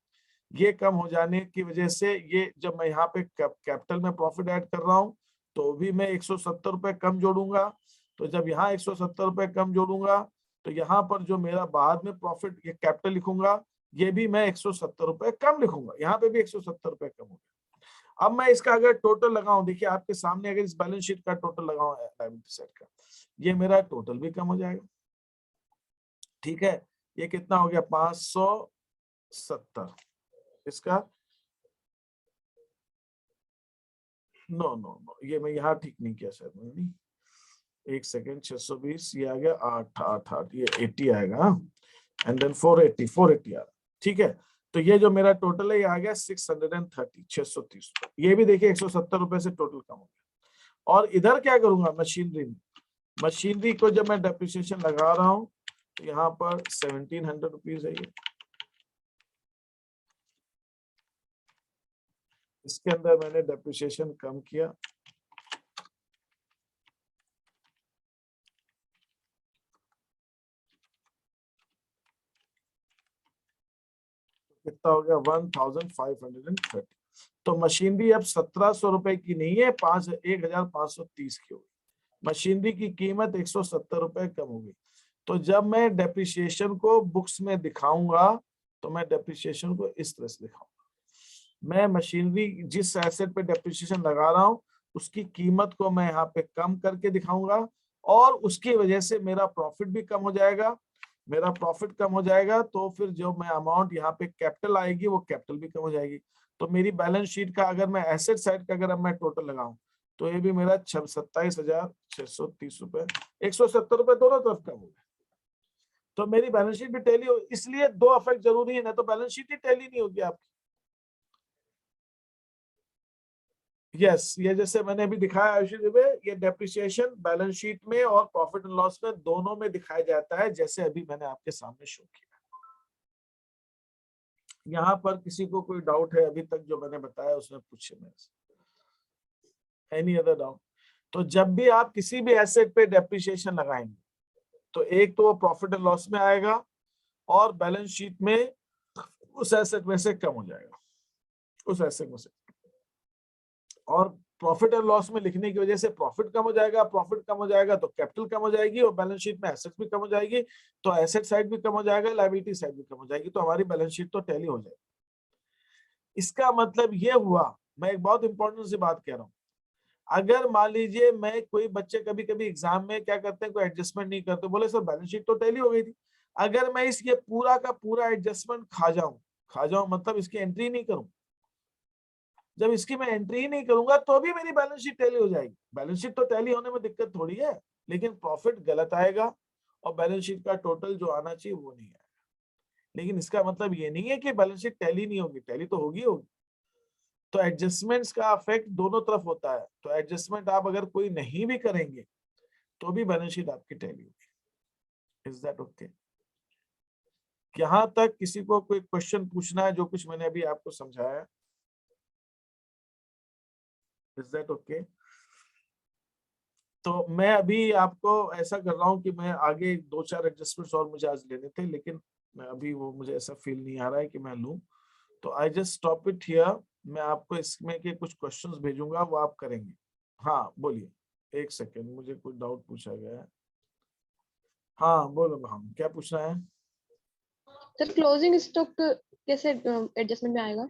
Speaker 1: ये कम हो जाने की वजह से ये जब मैं यहाँ पे कैपिटल में प्रॉफिट ऐड कर रहा हूँ तो भी मैं 170 रुपए कम जोड़ूंगा। तो जब यहाँ 170 रुपए कम जोड़ूंगा तो यहाँ पर जो मेरा बाद में प्रॉफिट ये कैपिटल लिखूंगा, ये भी मैं 170 रुपए कम लिखूंगा, यहाँ पे भी 170 रुपए कम हो गया। अब मैं इसका अगर टोटल लगाऊं, देखिए आपके सामने अगर इस बैलेंस शीट का टोटल लगाऊं लायबिलिटी साइड का, ये मेरा टोटल भी कम हो जाएगा। ठीक है, ये कितना हो गया 570, इसका नो नो नो ये मैं यहाँ ठीक नहीं किया शायद मैंने, नहीं, एक सेकेंड, 620 ये आ गया 8 ये 80 आएगा, एंड देन 480 आ रहा। ठीक है, तो ये जो मेरा टोटल है ये आ गया 630, 630। ये भी देखिए 170 रुपए से टोटल कम हो गया। और इधर क्या करूंगा मशीनरी में, मशीनरी को जब मैं डेप्रिसिएशन लगा रहा हूं तो यहाँ पर 1700 रुपीज है ये, इसके अंदर मैंने डेप्रिसिएशन कम किया, कितना हो गया 1530। तो मशीनरी अब 1700 रुपए की नहीं है, 1530 की होगी। मशीनरी की कीमत 170 रुपए कम होगी। तो जब मैं डेप्रिसिएशन को बुक्स में दिखाऊंगा तो मैं डेप्रिसिएशन को इस तरह से दिखाऊंगा। मैं मशीनरी जिस एसेट पे डेप्रिसिएशन लगा रहा हूं उसकी कीमत को मैं यहाँ पे कम करके दिखाऊंगा, और उसकी वजह से मेरा प्रॉफिट भी कम हो जाएगा। मेरा प्रॉफिट कम हो जाएगा तो फिर जो मैं अमाउंट यहाँ पे कैपिटल आएगी वो कैपिटल भी कम हो जाएगी। तो मेरी बैलेंस शीट का अगर मैं एसेट साइड का अगर मैं टोटल लगाऊं तो ये भी मेरा 27,630 रुपए, 170 रुपए दोनों तरफ कम हो गए। तो मेरी बैलेंस शीट भी टैली हो, इसलिए दो अफेक्ट जरूरी है, ना तो बैलेंस शीट ही टैली नहीं होगी आपकी। यस, ये जैसे मैंने अभी दिखाया आयुषी में, ये डेप्रिसिएशन बैलेंस शीट में और प्रॉफिट एंड लॉस में दोनों में दिखाया जाता है, जैसे अभी मैंने आपके सामने शो किया। यहाँ पर किसी को कोई डाउट है अभी तक जो मैंने बताया उसमें पूछे मेरे से, एनी अदर डाउट? तो जब भी आप किसी भी एसेट पे डेप्रिसिएशन लगाएंगे तो एक तो वो प्रॉफिट एंड लॉस में आएगा और बैलेंस शीट में उस एसेट में से कम हो जाएगा, उस एसेट में से। और प्रॉफिट एंड लॉस में लिखने की वजह से प्रॉफिट कम हो जाएगा, प्रॉफिट कम हो जाएगा तो कैपिटल कम हो जाएगी, और बैलेंस शीट में एसेट्स भी कम हो जाएगी, तो एसेट साइड भी कम हो जाएगा, लायबिलिटी साइड भी कम हो जाएगी, तो हमारी बैलेंस शीट तो टैली हो जाएगी। इसका मतलब ये हुआ, मैं एक बहुत इंपॉर्टेंट सी बात कह रहा हूँ, अगर मान लीजिए मैं कोई बच्चे कभी कभी एग्जाम में क्या करते हैं, कोई एडजस्टमेंट नहीं करते, बोले सर बैलेंस शीट तो टैली हो गई थी, अगर मैं इस ये पूरा का पूरा एडजस्टमेंट खा जाऊं मतलब इसकी एंट्री नहीं करूं, जब इसकी मैं एंट्री ही नहीं करूंगा तो भी मेरी बैलेंस शीट टैली हो जाएगी। बैलेंस शीट तो टैली होने में दिक्कत थोड़ी है, लेकिन प्रॉफिट गलत आएगा और बैलेंस शीट का टोटल जो आना चाहिए वो नहीं आएगा। लेकिन इसका मतलब ये नहीं है कि बैलेंस शीट टैली नहीं होगी, टैली तो होगी। तो एडजस्टमेंट्स का इफेक्ट दोनों तरफ होता है, तो एडजस्टमेंट आप अगर कोई नहीं भी करेंगे तो भी बैलेंस शीट आपकी टैली होगी। Is that okay? यहां तक किसी को कोई क्वेश्चन पूछना है जो कुछ मैंने अभी आपको समझाया? Is that okay? तो मैं अभी आपको ऐसा कर रहा हूं कि मैं आगे 2-4 एडजस्टमेंट्स और मुझे आज लेने थे, लेकिन मैं अभी वो मुझे ऐसा फील नहीं आ रहा है कि मैं लूं, तो I just stop it here. मैं आपको इसमें के कुछ क्वेश्चंस भेजूंगा, वो आप करेंगे। हाँ बोलिए, एक सेकेंड, मुझे कुछ डाउट पूछा गया है। हाँ बोलो, हम क्या पूछना है?
Speaker 7: सर क्लोजिंग स्टॉक कैसे एडजस्टमेंट में आएगा?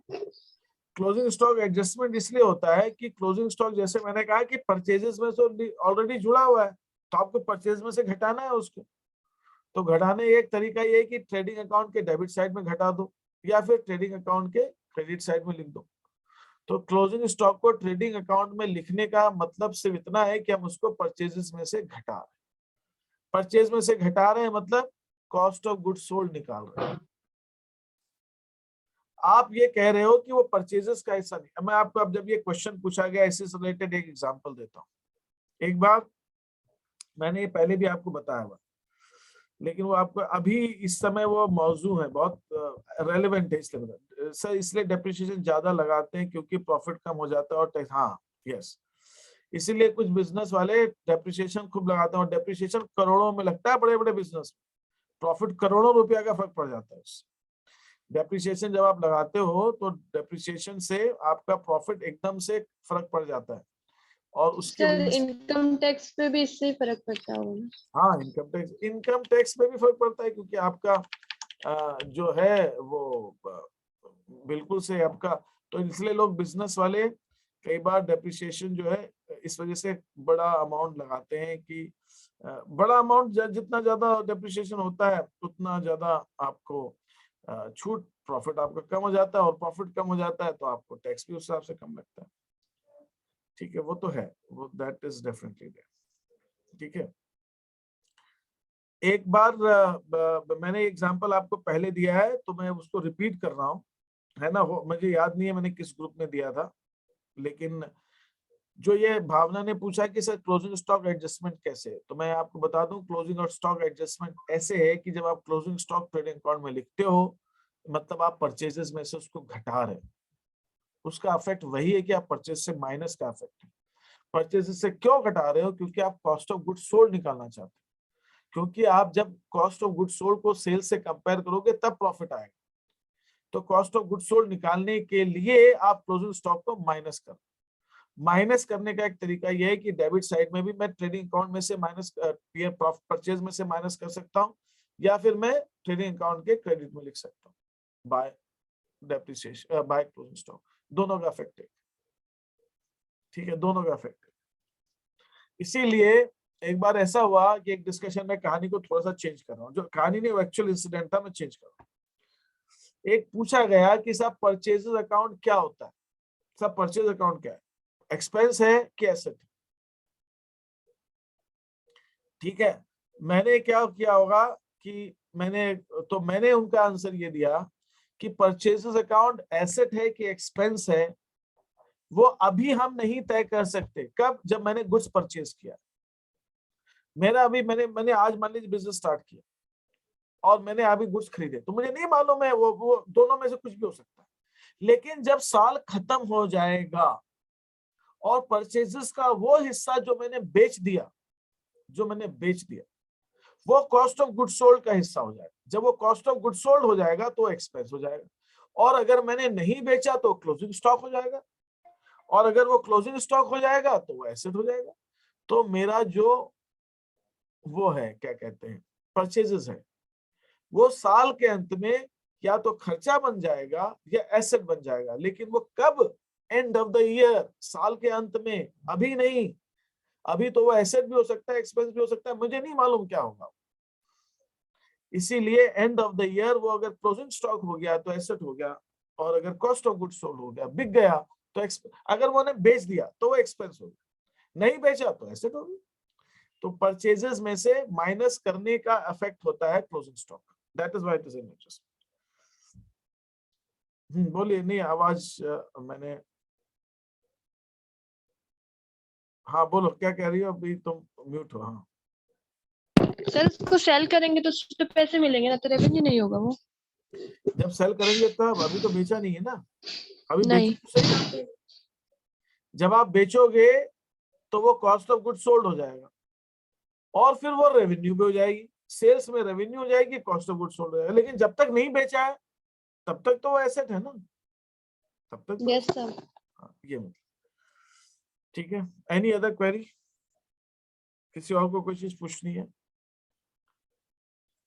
Speaker 1: क्लोजिंग स्टॉक एडजस्टमेंट इसलिए होता है कि क्लोजिंग स्टॉक जैसे मैंने कहा कि परचेजेस में से ऑलरेडी जुड़ा हुआ है, तो आपको परचेज में से घटाना है उसको। तो घटाने एक तरीका ये है कि ट्रेडिंग अकाउंट के डेबिट साइड में घटा दो या फिर ट्रेडिंग अकाउंट के क्रेडिट साइड में लिख दो। तो क्लोजिंग स्टॉक को ट्रेडिंग अकाउंट में लिखने का मतलब सिर्फ इतना है कि हम उसको परचेजेस में से घटा रहे हैं। परचेज में से घटा रहे हैं मतलब कॉस्ट ऑफ गुड्स सोल्ड निकाल रहे हैं। आप ये कह रहे हो कि वो परचेजेस का हिस्सा नहीं। मैं आपको, अब जब ये क्वेश्चन पूछा गया इससे रिलेटेड एक एग्जांपल देता हूँ। एक बार मैंने ये पहले भी आपको बताया हुआ, लेकिन वो आपको अभी इस समय वो मौजू है, बहुत रेलेवेंट है, इसलिए बता सर, इसलिए डेप्रिसिएशन ज्यादा लगाते हैं क्योंकि प्रॉफिट कम हो जाता है और हाँ यस, इसीलिए कुछ बिजनेस वाले डेप्रिसिएशन खूब लगाते हैं, और डेप्रिसिएशन करोड़ों में लगता है बड़े बड़े बिजनेस में, प्रॉफिट करोड़ों रुपया का फर्क पड़ जाता है उससे। डेप्रिसिएशन जब आप लगाते हो तो डेप्रिसिएशन से आपका प्रॉफिट एकदम से फर्क पड़ जाता है। और उसके
Speaker 7: सर
Speaker 1: वजह से
Speaker 7: इनकम टैक्स पे भी इससे ही फर्क पड़ता होगा ना?
Speaker 1: हाँ इनकम टैक्स पे भी फर्क पड़ता है, क्योंकि आपका जो है वो बिल्कुल से आपका, तो इसलिए लोग बिजनेस वाले कई बार डेप्रिसिएशन जो है इस वजह से बड़ा अमाउंट लगाते हैं कि बड़ा अमाउंट जितना ज्यादा डेप्रिसिएशन होता है उतना ज्यादा आपको छूट, प्रॉफिट आपका कम हो जाता है, और प्रॉफिट कम हो जाता है तो आपको टैक्स भी उस हिसाब से कम लगता है। ठीक है, वो तो है, वो दैट इज डेफिनेटली देयर। ठीक है, एक बार मैंने एग्जांपल आपको पहले दिया है तो मैं उसको रिपीट कर रहा हूँ, है ना। मुझे याद नहीं है मैंने किस ग्रुप में दिया था, लेकिन जो ये भावना ने पूछा कि सर क्लोजिंग स्टॉक एडजस्टमेंट कैसे, तो मैं आपको बता दूं क्लोजिंग और स्टॉक एडजस्टमेंट ऐसे है कि जब आप क्लोजिंग स्टॉक ट्रेडिंग अकाउंट में लिखते हो, मतलब आप परचेजेस में से उसको घटा रहे हो, उसका इफेक्ट वही है कि आप परचेज से माइनस का इफेक्ट है। परचेजेस से क्यों घटा रहे हो? क्योंकि आप कॉस्ट ऑफ गुड्स सोल्ड निकालना चाहते हो, क्योंकि आप जब कॉस्ट ऑफ गुड्स सोल्ड को सेल्स से कंपेयर करोगे तब प्रॉफिट आएगा। तो कॉस्ट ऑफ गुड्स सोल्ड निकालने के लिए आप क्लोजिंग स्टॉक को माइनस करो। माइनस करने का एक तरीका यह है कि डेबिट साइड में भी मैं ट्रेडिंग अकाउंट में से माइनस परचेज में से माइनस कर सकता हूं, या फिर मैं ट्रेडिंग अकाउंट के क्रेडिट में लिख सकता हूं bye depreciation by closing stock. दोनों का इफेक्ट है, ठीक है, दोनों का इफेक्ट है। इसीलिए एक बार ऐसा हुआ कि एक डिस्कशन में कहानी को थोड़ा सा चेंज कर रहा हूँ, जो कहानी नहीं वो एक्चुअल इंसिडेंट था, मैं चेंज कर रहा हूँ। एक पूछा गया कि सब परचेजेस अकाउंट क्या होता है, सब परचेज अकाउंट क्या है, एक्सपेंस है कि एसेट? ठीक है, मैंने क्या किया होगा कि मैंने उनका आंसर ये दिया कि परचेजेस अकाउंट एसेट है कि एक्सपेंस है, वो अभी हम नहीं तय कर सकते। कब? जब मैंने गुड्स परचेज किया। मेरा अभी मैंने आज मान लीजिए बिजनेस स्टार्ट किया और मैंने अभी गुड्स खरीदे, तो मुझे नहीं मालूम है, वो दोनों में से कुछ भी हो सकता है। लेकिन जब साल खत्म हो जाएगा और परचेजेस का वो हिस्सा जो मैंने बेच दिया वो कॉस्ट ऑफ गुड्स सोल्ड का हिस्सा हो जाएगा। जब वो कॉस्ट ऑफ गुड्स सोल्ड हो जाएगा तो एक्सपेंस हो जाएगा, और अगर मैंने नहीं बेचा तो क्लोजिंग स्टॉक हो जाएगा, और अगर वो क्लोजिंग स्टॉक हो जाएगा तो वो एसेट हो जाएगा। तो मेरा जो वो है क्या कहते हैं परचेजेस है, वो साल के अंत में या तो खर्चा बन जाएगा या एसेट बन जाएगा। लेकिन वो कब? एंड ऑफ द ईयर, साल के अंत में, अभी नहीं। अभी तो वो एसेट भी हो सकता है, एक्सपेंस भी हो सकता है, मुझे नहीं मालूम क्या होगा। इसीलिए एंड ऑफ द ईयर वो अगर क्लोजिंग स्टॉक हो गया तो एसेट हो गया, और अगर कॉस्ट ऑफ गुड्स सोल्ड हो गया, बिक गया तो अगर वो बेच दिया तो वो एक्सपेंस हो गया, नहीं बेचा तो एसेट हो गया। तो परचेजेस में से माइनस करने का इफेक्ट होता है closing stock. That is why it is in interest. बोलिए, नहीं आवाज मैंने, हाँ बोलो क्या कह रही हो, अभी तुम म्यूट हो। हाँ
Speaker 7: सर उसको सेल करेंगे तो उससे पैसे मिलेंगे ना, तो रेवेन्यू नहीं होगा वो?
Speaker 1: जब सेल करेंगे तब, अभी तो बेचा नहीं है ना, अभी
Speaker 7: नहीं।
Speaker 1: बेचो तो सही। जब आप बेचोगे तो वो कॉस्ट ऑफ गुड्स सोल्ड हो जाएगा, और फिर वो रेवेन्यू भी हो जाएगी, सेल्स में रेवेन्यू हो जाएगी, कॉस्ट ऑफ गुड्स सोल्ड हो जाएगा। लेकिन जब तक नहीं बेचा है तब तक तो वो एसेट है ना, तब तक तो
Speaker 7: यस सर।
Speaker 1: ये मतलब। ठीक है, एनी अदर क्वेरी? किसी और को कोई चीज पूछनी है?